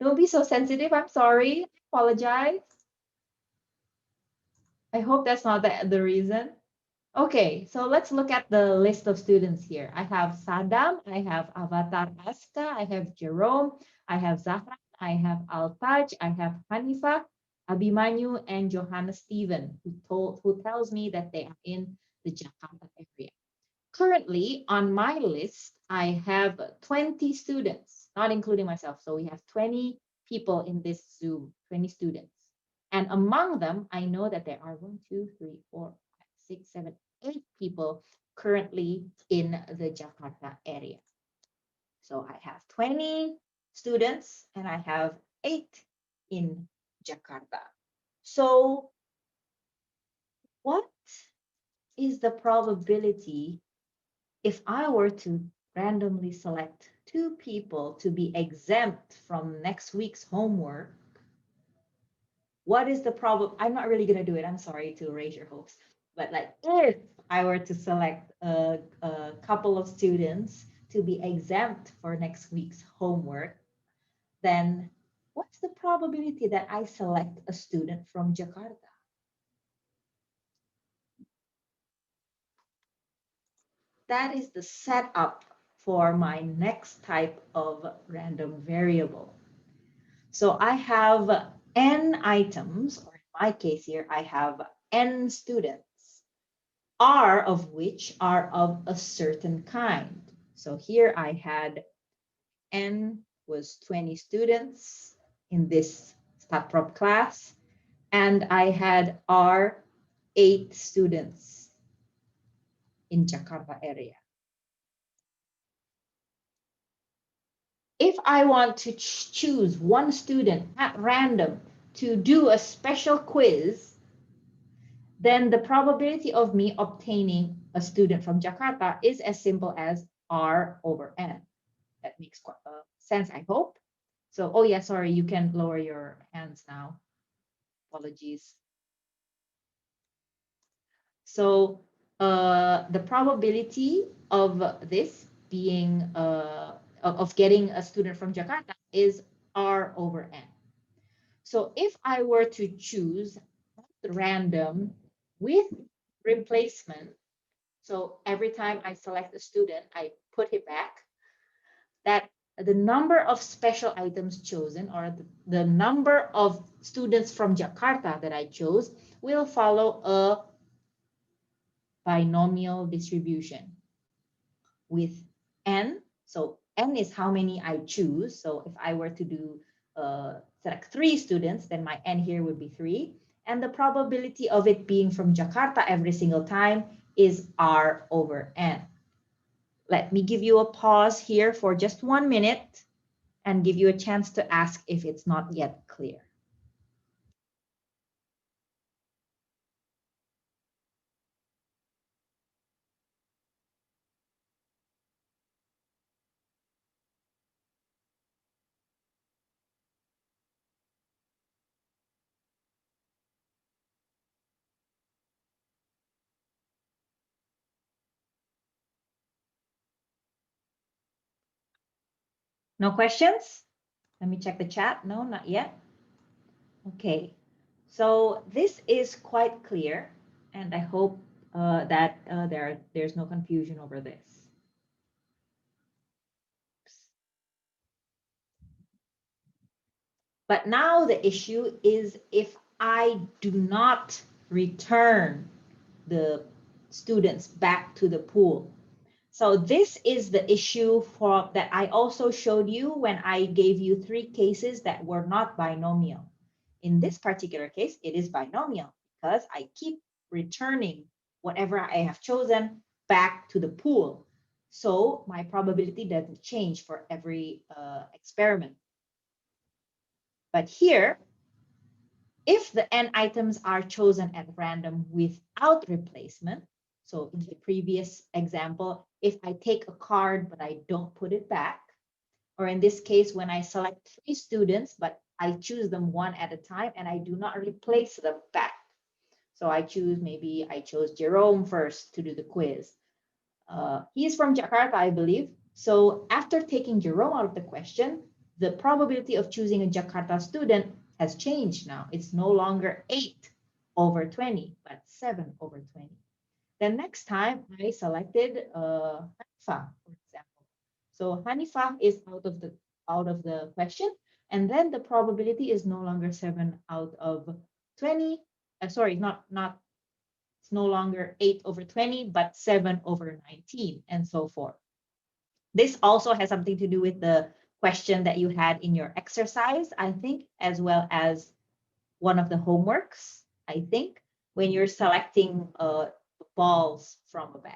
Don't be so sensitive. I'm sorry. I apologize. I hope that's not the reason. Okay, so let's look at the list of students here. I have Sadam, I have Avatar Aska, I have Jerome, I have Zahra, I have Altaj, I have Hanifa, Abimanyu, and Johannes Steven, who tells me that they are in the Jakarta area. Currently, on my list, I have 20 students, not including myself. So we have 20 people in this Zoom, 20 students. And among them, I know that there are 1, 2, 3, 4, 5, 6, 7, 8 people currently in the Jakarta area. So I have 20 students and I have 8 in Jakarta. So what is the probability if I were to randomly select 2 people to be exempt from next week's homework? What is the problem? I'm not really going to do it. I'm sorry to raise your hopes. But like if I were to select a couple of students to be exempt for next week's homework, then what's the probability that I select a student from Jakarta? That is the setup for my next type of random variable. So I have n items, or in my case here, I have n students, r of which are of a certain kind. So here I had n was 20 students in this Statprob class, and I had r 8 students in Jakarta area. If I want to choose one student at random to do a special quiz, then the probability of me obtaining a student from Jakarta is as simple as R over N. That makes sense, I hope. So, oh yeah, sorry, you can lower your hands now. Apologies. So the probability of this being of getting a student from Jakarta is R over N. So if I were to choose random with replacement, so every time I select a student, I put it back, that the number of special items chosen, or the number of students from Jakarta that I chose, will follow a binomial distribution with n So n is how many I choose. So if I were to do select 3 students, then my n here would be 3. And the probability of it being from Jakarta every single time is r over n. Let me give you a pause here for just 1 minute and give you a chance to ask if it's not yet clear. No questions? Let me check the chat. No, not yet. Okay, so this is quite clear, and I hope that there's no confusion over this. But now the issue is if I do not return the students back to the pool. So this is the issue that I also showed you when I gave you 3 cases that were not binomial. In this particular case, it is binomial because I keep returning whatever I have chosen back to the pool. So my probability doesn't change for every experiment. But here, if the n items are chosen at random without replacement, so in the previous example, if I take a card but I don't put it back, or in this case, when I select 3 students, but I choose them one at a time and I do not replace them back. So I chose Jerome first to do the quiz. He's from Jakarta, I believe. So after taking Jerome out of the question, the probability of choosing a Jakarta student has changed now. It's no longer 8 over 20, but 7 over 20. Then next time I selected Hanifa, for example. So Hanifa is out of the question, and then the probability is no longer 7 out of 20. Sorry, it's no longer 8 over 20, but 7 over 19, and so forth. This also has something to do with the question that you had in your exercise, I think, as well as one of the homeworks, I think, when you're selecting balls from a bag.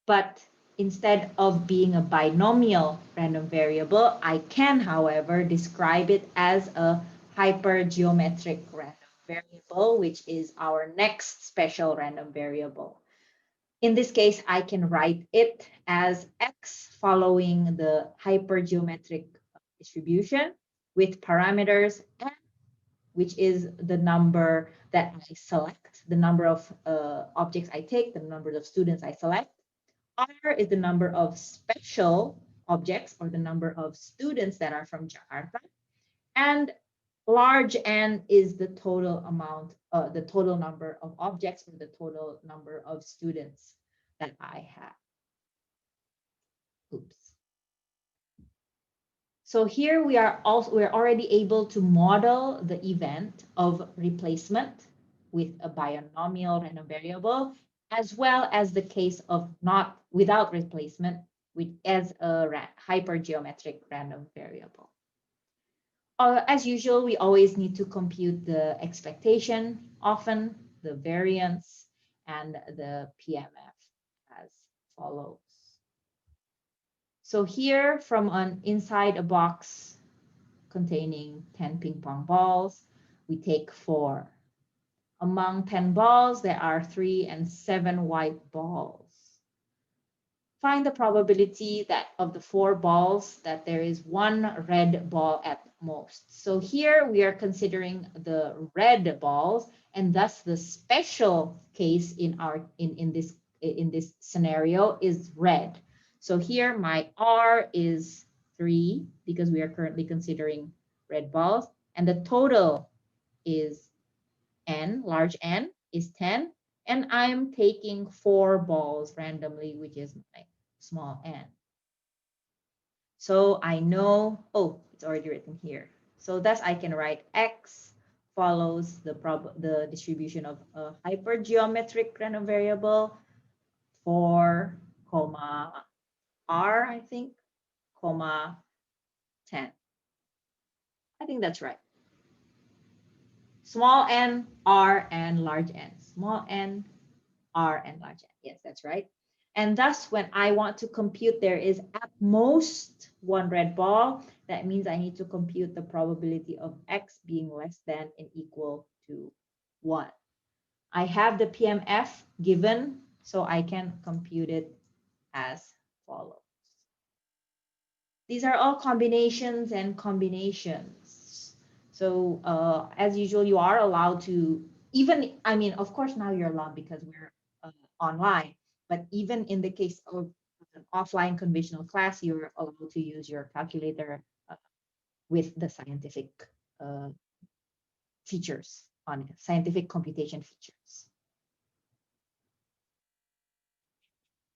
But instead of being a binomial random variable, I can, however, describe it as a hypergeometric random variable, which is our next special random variable. In this case, I can write it as x following the hypergeometric distribution with parameters n, which is the number that I select, the number of objects I take, the number of students I select. R is the number of special objects or the number of students that are from Jakarta. And large N is the total amount, the total number of objects or the total number of students that I have. Oops. So here we're already able to model the event of replacement with a binomial random variable, as well as the case of without replacement as a hypergeometric random variable. As usual, we always need to compute the expectation, often the variance, and the PMF as follows. So here, from an inside a box containing 10 ping pong balls, we take 4. Among 10 balls, there are 3 and 7 white balls. Find the probability that of the 4 balls that there is 1 red ball at most. So here we are considering the red balls, and thus the special case in this scenario is red. So here my R is 3 because we are currently considering red balls, and the total is N, large N is 10, and I'm taking 4 balls randomly, which is my small n. So I know, oh, it's already written here. So thus I can write x follows the distribution of a hypergeometric random variable 4, R, I think, 10. I think that's right. Small n, R, and large n. Small n, R, and large n. Yes, that's right. And thus, when I want to compute there is at most one red ball, that means I need to compute the probability of X being less than and equal to 1. I have the PMF given, so I can compute it as follows. These are all combinations and combinations. So as usual, you are allowed to even, I mean, of course, now you're allowed because we're online, but even in the case of an offline conventional class, you're allowed to use your calculator with the scientific features on it, scientific computation features.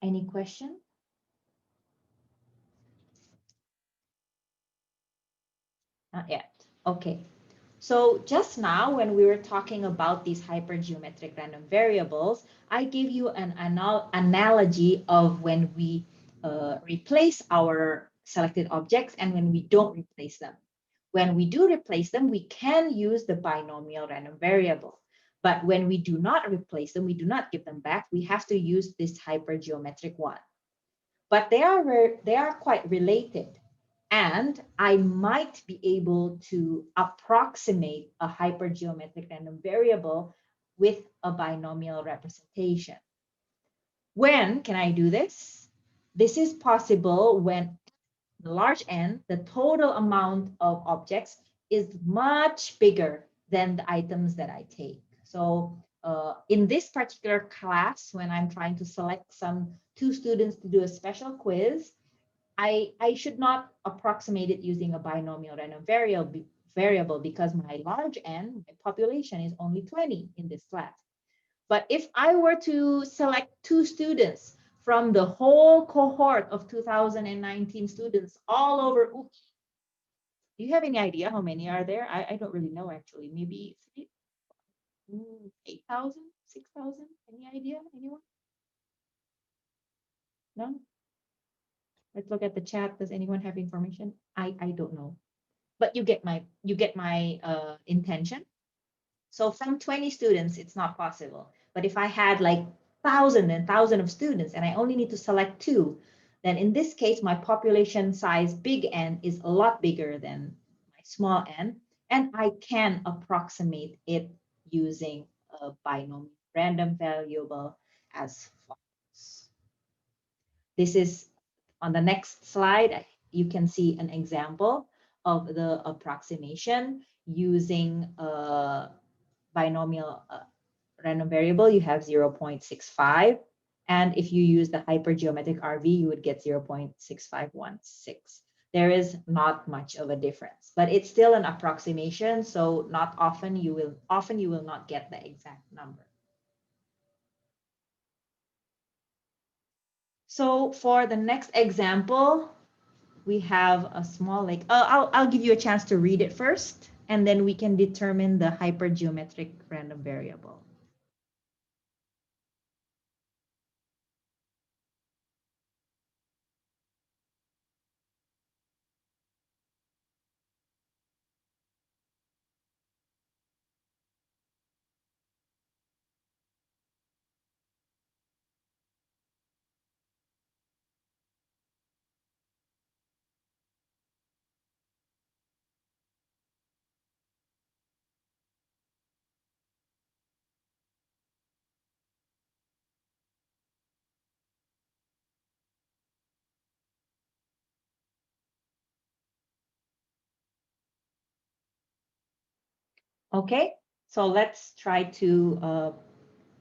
Any question? Not yet. Okay. So just now, when we were talking about these hypergeometric random variables, I gave you an analogy of when we replace our selected objects and when we don't replace them. When we do replace them, we can use the binomial random variable. But when we do not replace them, we do not give them back, we have to use this hypergeometric one. But they are quite related. And I might be able to approximate a hypergeometric random variable with a binomial representation. When can I do this? This is possible when the large N, the total amount of objects, is much bigger than the items that I take. So in this particular class, when I'm trying to select two students to do a special quiz, I should not approximate it using a binomial random variable because my large N, my population, is only 20 in this class. But if I were to select two students from the whole cohort of 2019 students all over, oops, do you have any idea how many are there? I don't really know actually. Maybe 8,000, 6,000? Any idea? Anyone? No? Let's look at the chat. Does anyone have information? I don't know. But you get my intention. So from 20 students, it's not possible. But if I had like 1,000 and 1,000 of students and I only need to select two, then in this case, my population size big N is a lot bigger than my small n, and I can approximate it using a binomial random variable as follows. This is on the next slide. You can see an example of the approximation using a binomial random variable. You have 0.65. And if you use the hypergeometric RV, you would get 0.6516. There is not much of a difference, but it's still an approximation. So not often you will not get the exact number. So for the next example, we have a small lake. I'll give you a chance to read it first, and then we can determine the hypergeometric random variable. Okay, so let's try to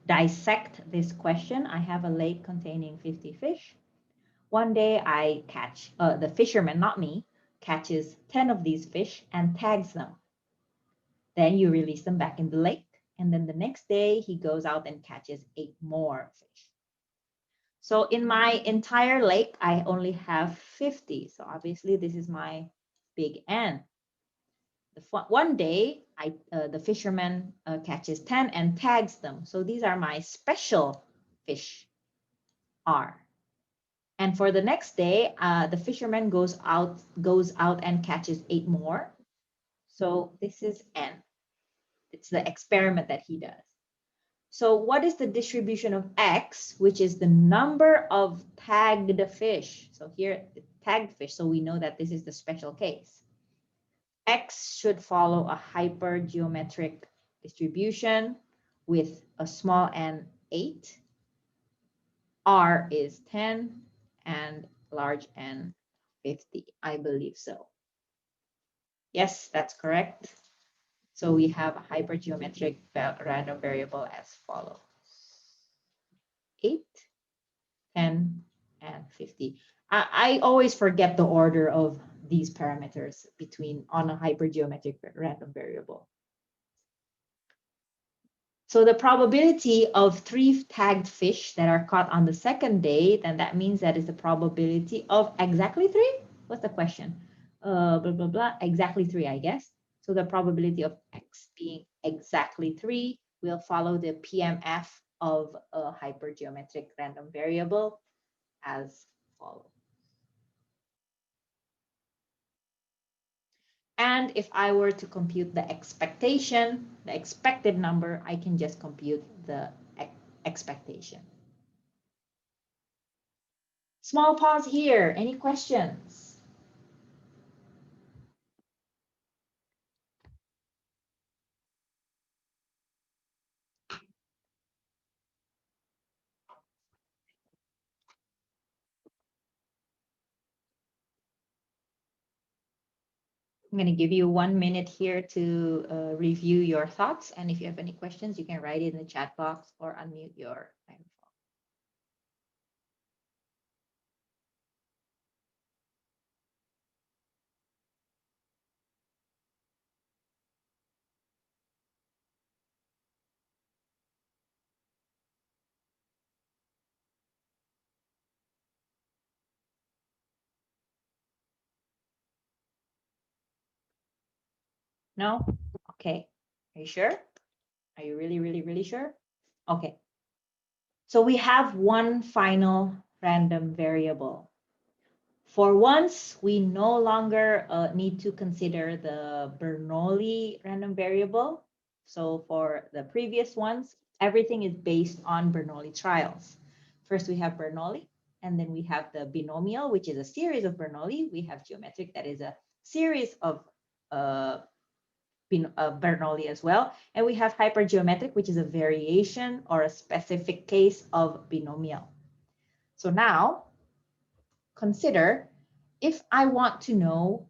dissect this question. I have a lake containing 50 fish. One day I catch, the fisherman, not me, catches 10 of these fish and tags them. Then you release them back in the lake. And then the next day he goes out and catches 8 more fish. So in my entire lake, I only have 50. So obviously this is my big N. One day, the fisherman catches 10 and tags them. So these are my special fish. R. And for the next day, the fisherman goes out and catches 8 more. So this is N. It's the experiment that he does. So what is the distribution of X, which is the number of tagged fish? So here, tagged fish, so we know that this is the special case. X should follow a hypergeometric distribution with a small n 8, R is 10, and large N 50. I believe so. Yes, that's correct. So we have a hypergeometric random variable as follows. 8, 10, and 50. I always forget the order of these parameters on a hypergeometric random variable. So the probability of 3 tagged fish that are caught on the second day, then that means that is the probability of exactly 3? What's the question? Blah, blah, blah, exactly 3, I guess. So the probability of X being exactly 3 will follow the PMF of a hypergeometric random variable as follows. And if I were to compute the expectation, the expected number, I can just compute the expectation. Small pause here. Any questions? I'm going to give you 1 minute here to review your thoughts. And if you have any questions, you can write it in the chat box or unmute your microphone. No? Okay. Are you sure? Are you really, really, really sure? Okay. So we have one final random variable. For once, we no longer need to consider the Bernoulli random variable. So for the previous ones, everything is based on Bernoulli trials. First, we have Bernoulli, and then we have the binomial, which is a series of Bernoulli. We have geometric, that is a series of Bernoulli as well. And we have hypergeometric, which is a variation or a specific case of binomial. So now, consider if I want to know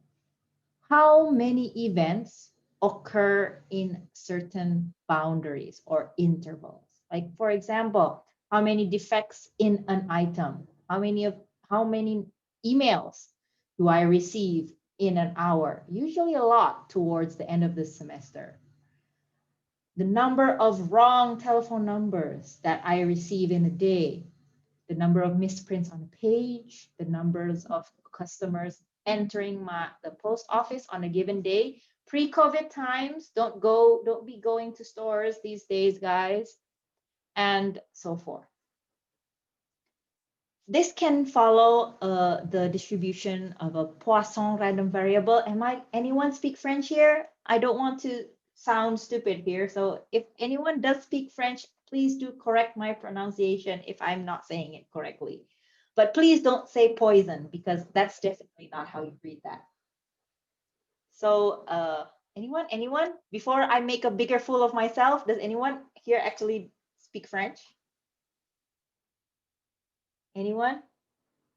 how many events occur in certain boundaries or intervals. Like, for example, how many defects in an item? How many emails do I receive in an hour? Usually a lot towards the end of the semester. The number of wrong telephone numbers that I receive in a day, the number of misprints on a page, the numbers of customers entering the post office on a given day. Pre-COVID times, don't be going to stores these days, guys, and so forth. This can follow the distribution of a Poisson random variable. Anyone speak French here? I don't want to sound stupid here. So if anyone does speak French, please do correct my pronunciation if I'm not saying it correctly. But please don't say poison, because that's definitely not how you read that. So anyone? Before I make a bigger fool of myself, does anyone here actually speak French? Anyone?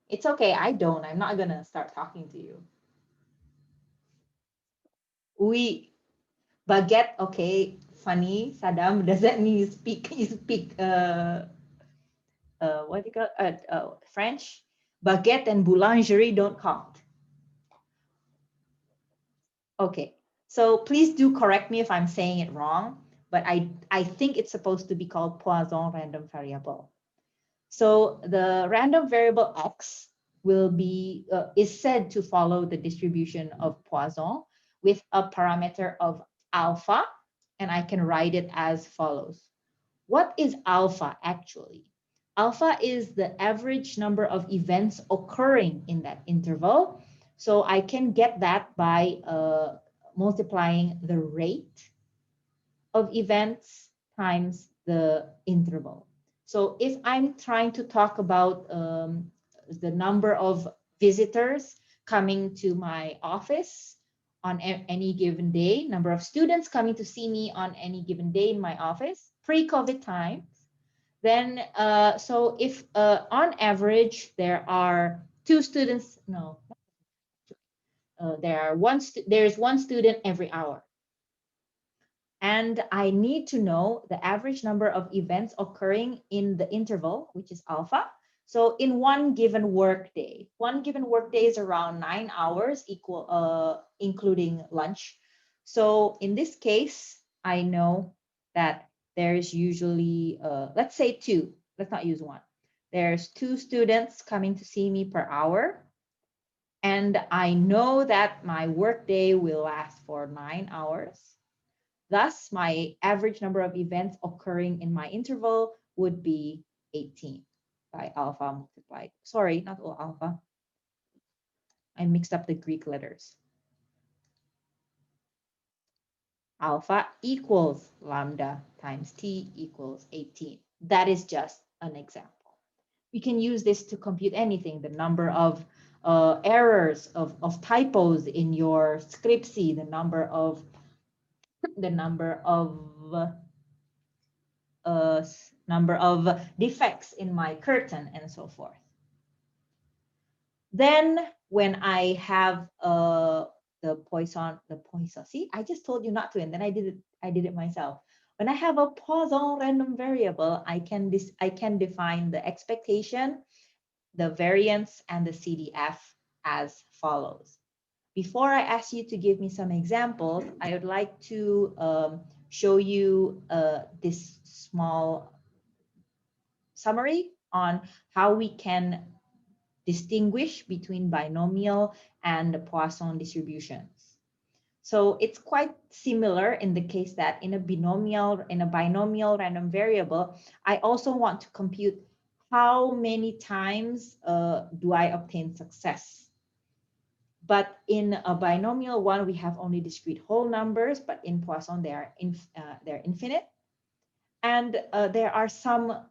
It's okay, I don't. I'm not gonna start talking to you. Oui, baguette, okay. Funny, Saddam, does that mean you speak what do you call French? Baguette and boulangerie don't count. Okay, so please do correct me if I'm saying it wrong, but I think it's supposed to be called Poisson random variable. So the random variable X will be is said to follow the distribution of Poisson with a parameter of alpha, and I can write it as follows. What is alpha actually? Alpha is the average number of events occurring in that interval. So I can get that by multiplying the rate of events times the interval. So if I'm trying to talk about the number of visitors coming to my office on any given day, number of students coming to see me on any given day in my office, pre-COVID times, then so if on average there are two students, no, there's one student every hour. And I need to know the average number of events occurring in the interval, which is alpha. So in one given workday is around 9 hours, including lunch. So in this case, I know that there's usually, let's say 2, let's not use 1. There's 2 students coming to see me per hour. And I know that my workday will last for 9 hours. Thus, my average number of events occurring in my interval would be 18 by alpha multiplied. Sorry, not all alpha. I mixed up the Greek letters. Alpha equals lambda times t equals 18. That is just an example. We can use this to compute anything, the number of errors, of typos in your scriptsy, the number of defects in my curtain, and so forth. Then when I have the Poisson, see, I just told you not to, and then I did it myself. When I have a Poisson random variable, I can define the expectation, the variance, and the CDF as follows. Before I ask you to give me some examples, I would like to show you this small summary on how we can distinguish between binomial and Poisson distributions. So it's quite similar in the case that in a binomial random variable, I also want to compute how many times do I obtain success. But in a binomial one, we have only discrete whole numbers, but in Poisson, they're infinite. And there are some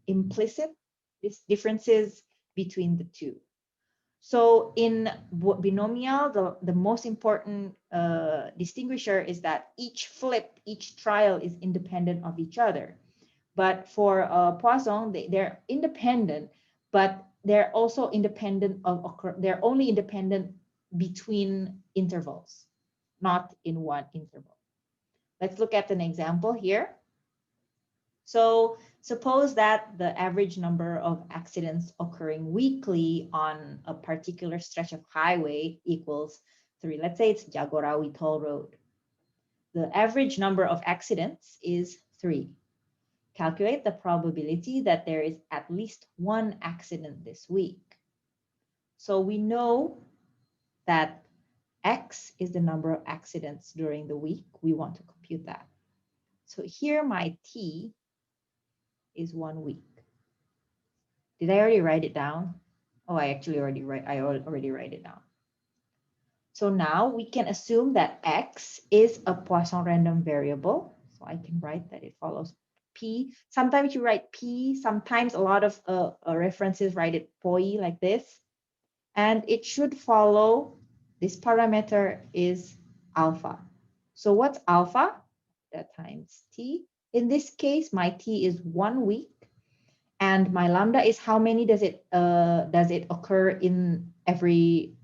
implicit differences between the two. So in binomial, the most important distinguisher is that each trial is independent of each other. But for Poisson, they're independent, but they're also independent they're only independent between intervals, not in one interval. Let's look at an example here. So suppose that the average number of accidents occurring weekly on a particular stretch of highway equals 3. Let's say it's Jagorawi Toll Road. The average number of accidents is 3. Calculate the probability that there is at least one accident this week. So we know that X is the number of accidents during the week. We want to compute that. So here my T is 1 week. Did I already write it down? Oh, I already write it down. So now we can assume that X is a Poisson random variable. So I can write that it follows P. Sometimes you write P, sometimes a lot of references write it POI like this. And it should follow, this parameter is alpha. So what's alpha? That times T. In this case, my T is 1 week. And my lambda is how many does it occur in every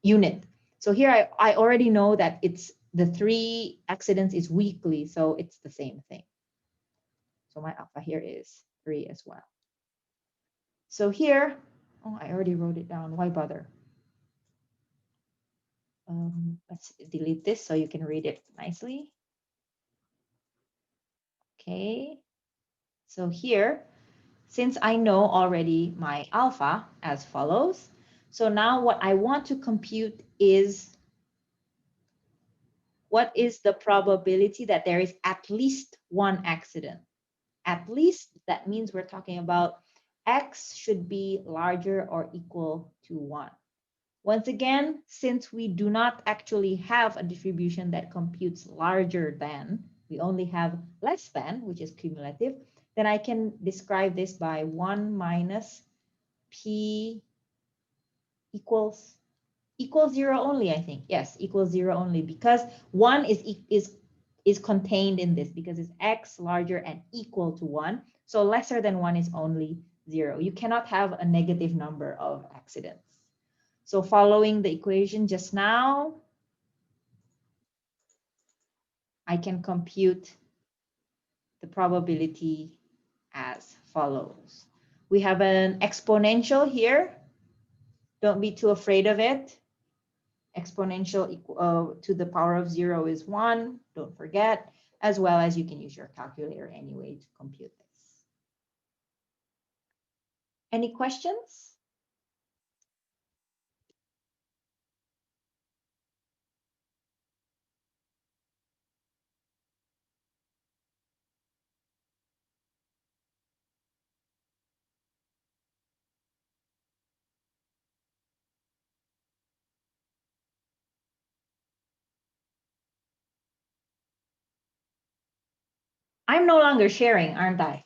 unit. So here I already know that it's the 3 accidents is weekly, so it's the same thing. So my alpha here is 3 as well. So here, oh, I already wrote it down. Why bother? Let's delete this so you can read it nicely. Okay. So here, since I know already my alpha as follows, so now what I want to compute is what is the probability that there is at least one accident? At least, that means we're talking about X should be larger or equal to 1. Once again, since we do not actually have a distribution that computes larger than, we only have less than, which is cumulative, then I can describe this by 1 minus P equals 0 only, I think. Yes, equals 0 only, because 1 is contained in this because it's X larger and equal to 1. So lesser than 1 is only 0. You cannot have a negative number of accidents. So following the equation just now, I can compute the probability as follows. We have an exponential here. Don't be too afraid of it. Exponential to the power of 0 is 1. Don't forget, as well as you can use your calculator anyway to compute this. Any questions? I'm no longer sharing, aren't I?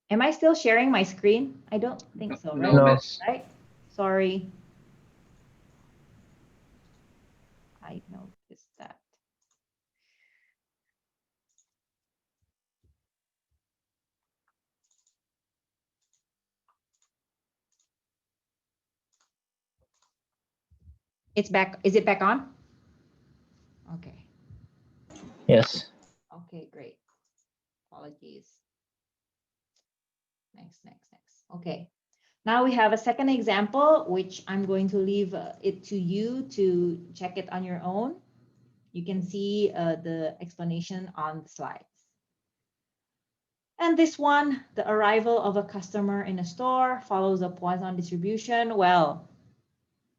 Am I still sharing my screen? I don't think so, right? No, miss. Right? Sorry. I noticed that. It's back. Is it back on? Okay. Yes. Okay, great. Apologies. Next. Okay. Now we have a second example, which I'm going to leave it to you to check it on your own. You can see the explanation on the slides. And this one, the arrival of a customer in a store follows a Poisson distribution. Well,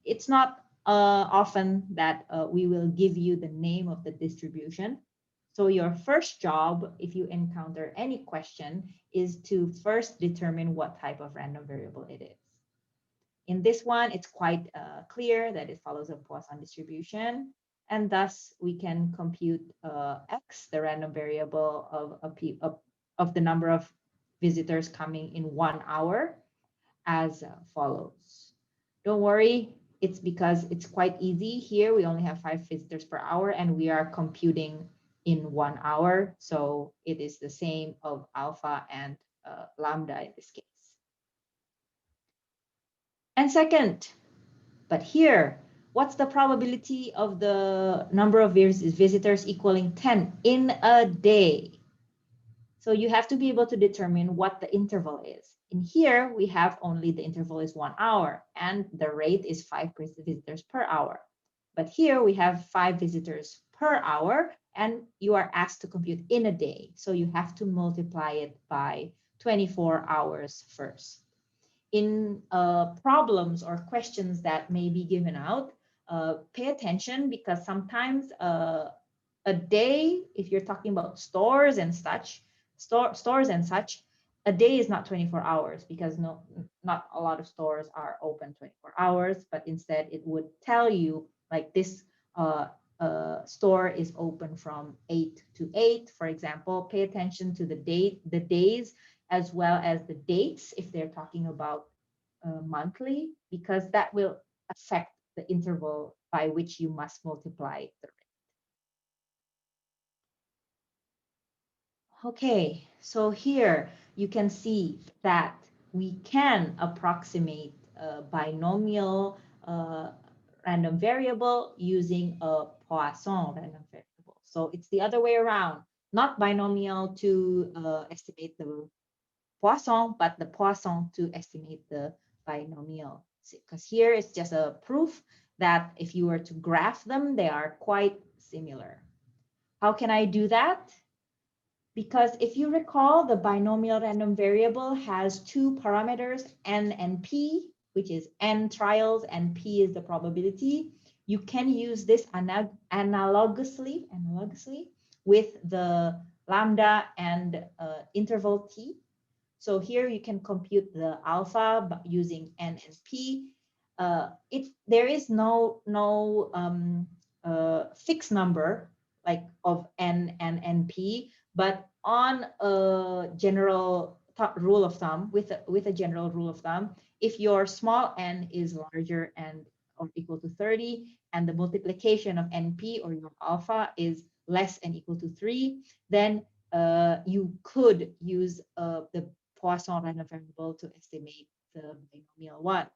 it's not often that we will give you the name of the distribution. So your first job, if you encounter any question, is to first determine what type of random variable it is. In this one, it's quite clear that it follows a Poisson distribution, and thus we can compute X, the random variable of the number of visitors coming in 1 hour, as follows. Don't worry, it's because it's quite easy here. We only have 5 visitors per hour, and we are computing in 1 hour. So it is the same of alpha and lambda in this case. And second, but here, what's the probability of the number of visitors equaling 10 in a day? So you have to be able to determine what the interval is. In here, we have only the interval is 1 hour and the rate is 5 visitors per hour. But here we have 5 visitors per hour and you are asked to compute in a day. So you have to multiply it by 24 hours first. In problems or questions that may be given out, pay attention because sometimes a day, if you're talking about stores and such, a day is not 24 hours because not a lot of stores are open 24 hours, but instead it would tell you like this store is open from 8 to 8, for example. Pay attention to the days as well as the dates if they're talking about monthly, because that will affect the interval by which you must multiply the rate. Okay, so here you can see that we can approximate a binomial random variable using a Poisson random variable. So it's the other way around, not binomial to estimate the Poisson, but the Poisson to estimate the binomial. Because here it's just a proof that if you were to graph them, they are quite similar. How can I do that? Because if you recall, the binomial random variable has 2 parameters, n and p, which is n trials and p is the probability, you can use this analogously with the lambda and interval t. So here you can compute the alpha using n and p. There is no fixed number like of n and np, but on a general rule of thumb, with a general rule of thumb, if your small n is larger and or equal to 30, and the multiplication of np or your alpha is less than equal to 3, then you could use the Poisson random variable to estimate the binomial one.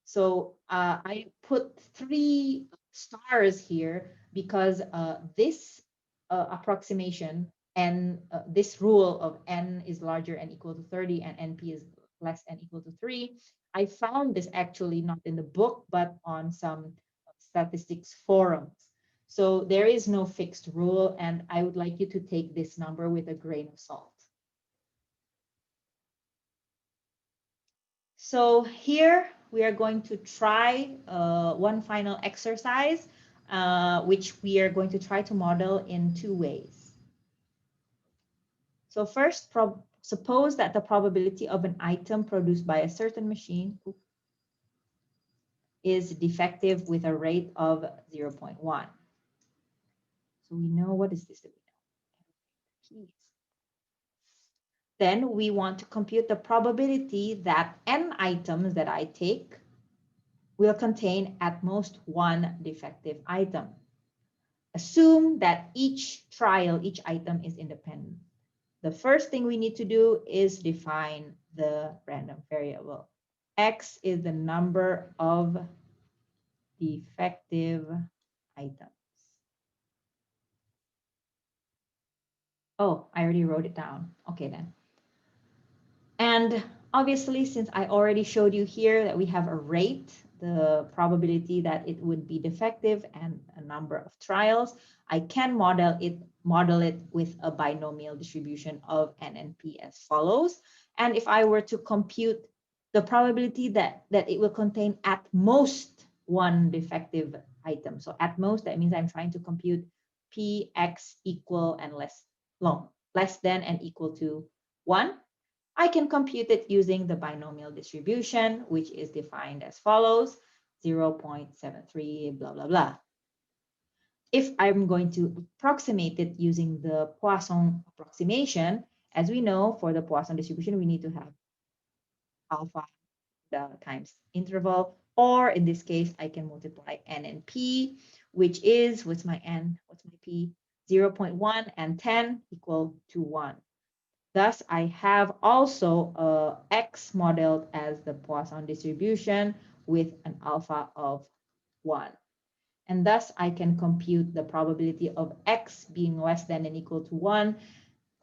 So I put 3 stars here because this approximation and this rule of n is larger and equal to 30 and np is less than equal to 3, I found this actually not in the book, but on some statistics forums. So there is no fixed rule, and I would like you to take this number with a grain of salt. So here we are going to try one final exercise, which we are going to try to model in 2 ways. So first, suppose that the probability of an item produced by a certain machine is defective with a rate of 0.1. So we know, what is this that we know? Then we want to compute the probability that n items that I take will contain at most 1 defective item. Assume that each item is independent. The first thing we need to do is define the random variable. X is the number of defective items. Oh, I already wrote it down. Okay, then. And obviously, since I already showed you here that we have a rate, the probability that it would be defective, and a number of trials, I can model it with a binomial distribution of n and p as follows. And if I were to compute the probability that it will contain at most 1 defective item. So at most, that means I'm trying to compute px equal and less than and equal to 1. I can compute it using the binomial distribution, which is defined as follows: 0.73, blah, blah, blah. If I'm going to approximate it using the Poisson approximation, as we know, for the Poisson distribution, we need to have alpha times interval, or in this case, I can multiply n and p, which is, what's my n, what's my p? 0.1 and 10 equal to 1. Thus, I have also x modeled as the Poisson distribution with an alpha of 1. And thus, I can compute the probability of x being less than and equal to 1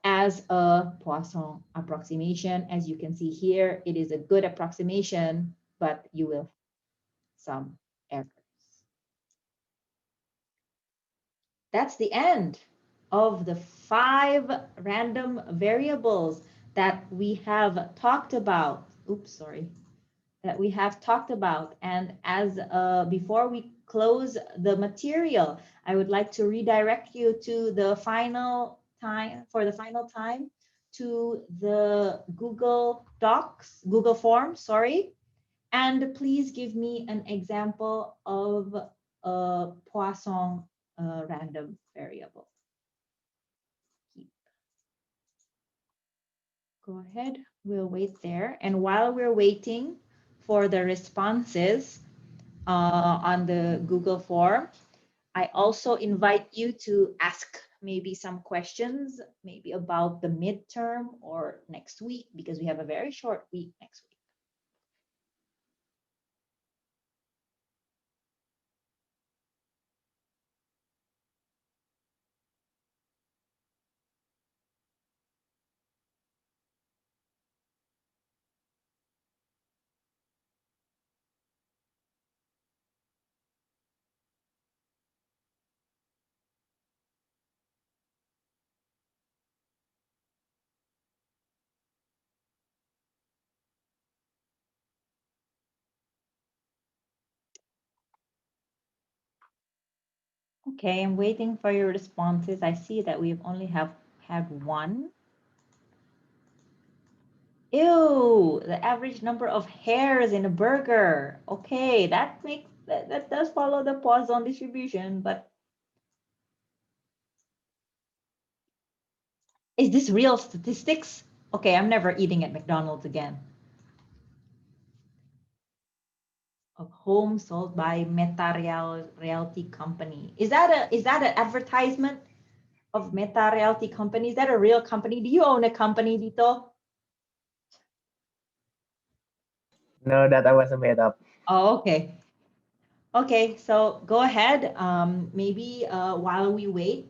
as a Poisson approximation. As you can see here, it is a good approximation, but you will have some errors. That's the end of the 5 random variables that we have talked about. That we have talked about. And as before we close the material, I would like to redirect you to the final time, to the Google Form, and please give me an example of a Poisson random variable. Go ahead, we'll wait there. And while we're waiting for the responses on the Google form, I also invite you to ask maybe some questions, maybe about the midterm or next week, because we have a very short week next week. Okay, I'm waiting for your responses. I see that we've only had one. Ew, the average number of hairs in a burger. Okay, that does follow the Poisson distribution, but is this real statistics? Okay, I'm never eating at McDonald's again. A home sold by Meta Realty Company. Is that an advertisement of Meta Realty Company? Is that a real company? Do you own a company, Dito? No, that I was made up. Oh, okay. Okay, so go ahead. Maybe while we wait,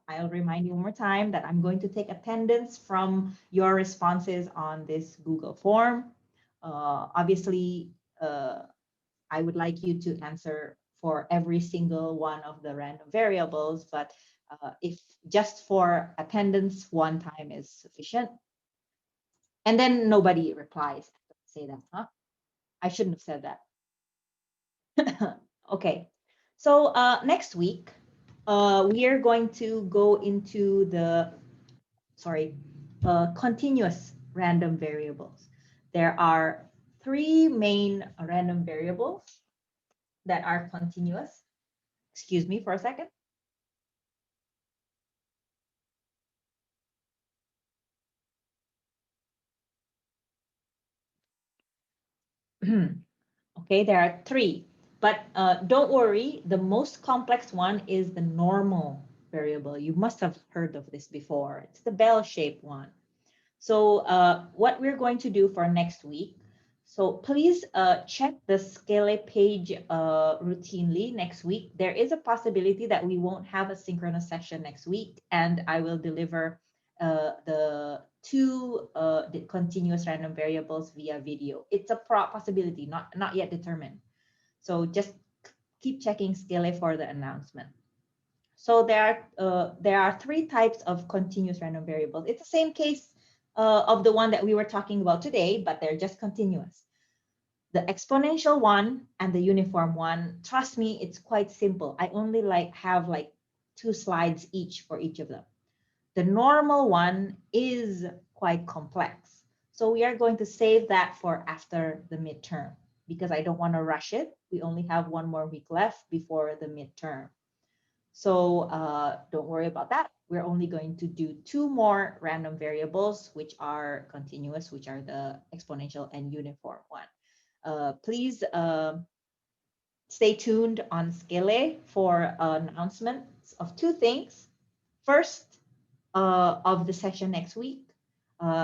I'll remind you one more time that I'm going to take attendance from your responses on this Google form. Obviously, I would like you to answer for every single one of the random variables, but if just for attendance, one time is sufficient. And then nobody replies. Say that, huh? I shouldn't have said that. Okay, so next week, we are going to go into the, continuous random variables. There are three main random variables that are continuous. Excuse me for a second. Okay, there are three, but don't worry, the most complex one is the normal variable. You must have heard of this before. It's the bell-shaped one. So what we're going to do for next week, so please check the Scale page routinely next week. There is a possibility that we won't have a synchronous session next week, and I will deliver the two the continuous random variables via video. It's a possibility, not yet determined. So just keep checking Scale for the announcement. So there are three types of continuous random variables. It's the same case of the one that we were talking about today, but they're just continuous. The exponential one and the uniform one, trust me, it's quite simple. I only have 2 slides each for each of them. The normal one is quite complex. So we are going to save that for after the midterm because I don't want to rush it. We only have 1 more week left before the midterm. So don't worry about that. We're only going to do 2 more random variables, which are continuous, which are the exponential and uniform one. Please stay tuned on Scale for announcements of 2 things. First, of the session next week,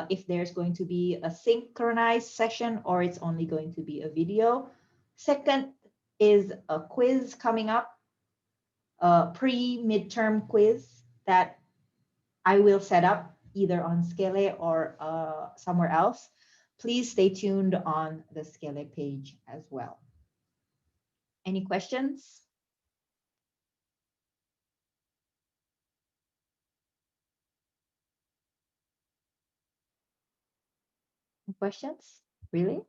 if there's going to be a synchronized session or it's only going to be a video. Second is a quiz coming up. Pre-midterm quiz that I will set up either on Scale or somewhere else. Please stay tuned on the Scale page as well. Any questions? Questions? Really?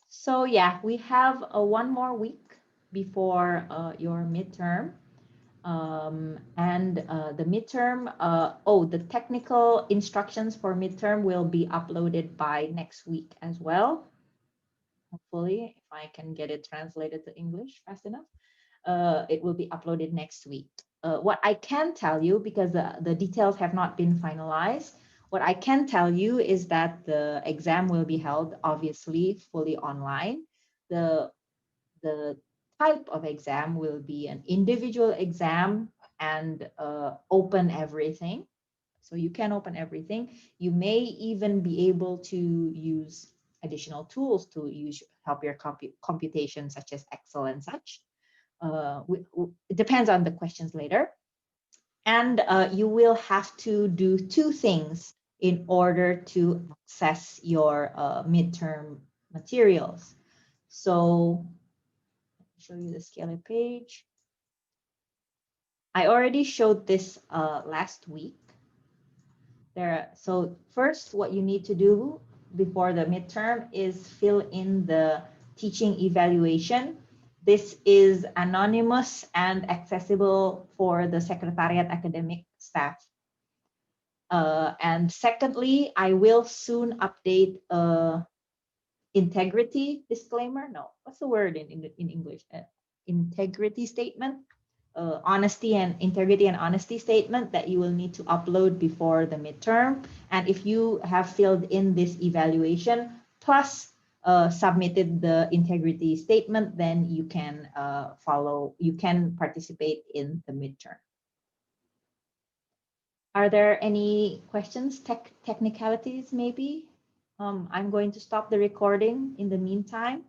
So yeah, we have 1 more week before your midterm. And the midterm, the technical instructions for midterm will be uploaded by next week as well. Hopefully, if I can get it translated to English fast enough, it will be uploaded next week. What I can tell you, because the details have not been finalized, what I can tell you is that the exam will be held, obviously, fully online. The type of exam will be an individual exam and open everything. So you can open everything. You may even be able to use additional tools to help your computation, such as Excel and such. It depends on the questions later. And you will have to do 2 things in order to access your midterm materials. So show you the Scale page. I already showed this last week. So first, what you need to do before the midterm is fill in the teaching evaluation. This is anonymous and accessible for the Secretariat academic staff. And secondly, I will soon update integrity disclaimer. No, what's the word in English? Integrity statement. Honesty and integrity and honesty statement that you will need to upload before the midterm. And if you have filled in this evaluation plus submitted the integrity statement, then you can you can participate in the midterm. Are there any questions, technicalities maybe? I'm going to stop the recording in the meantime.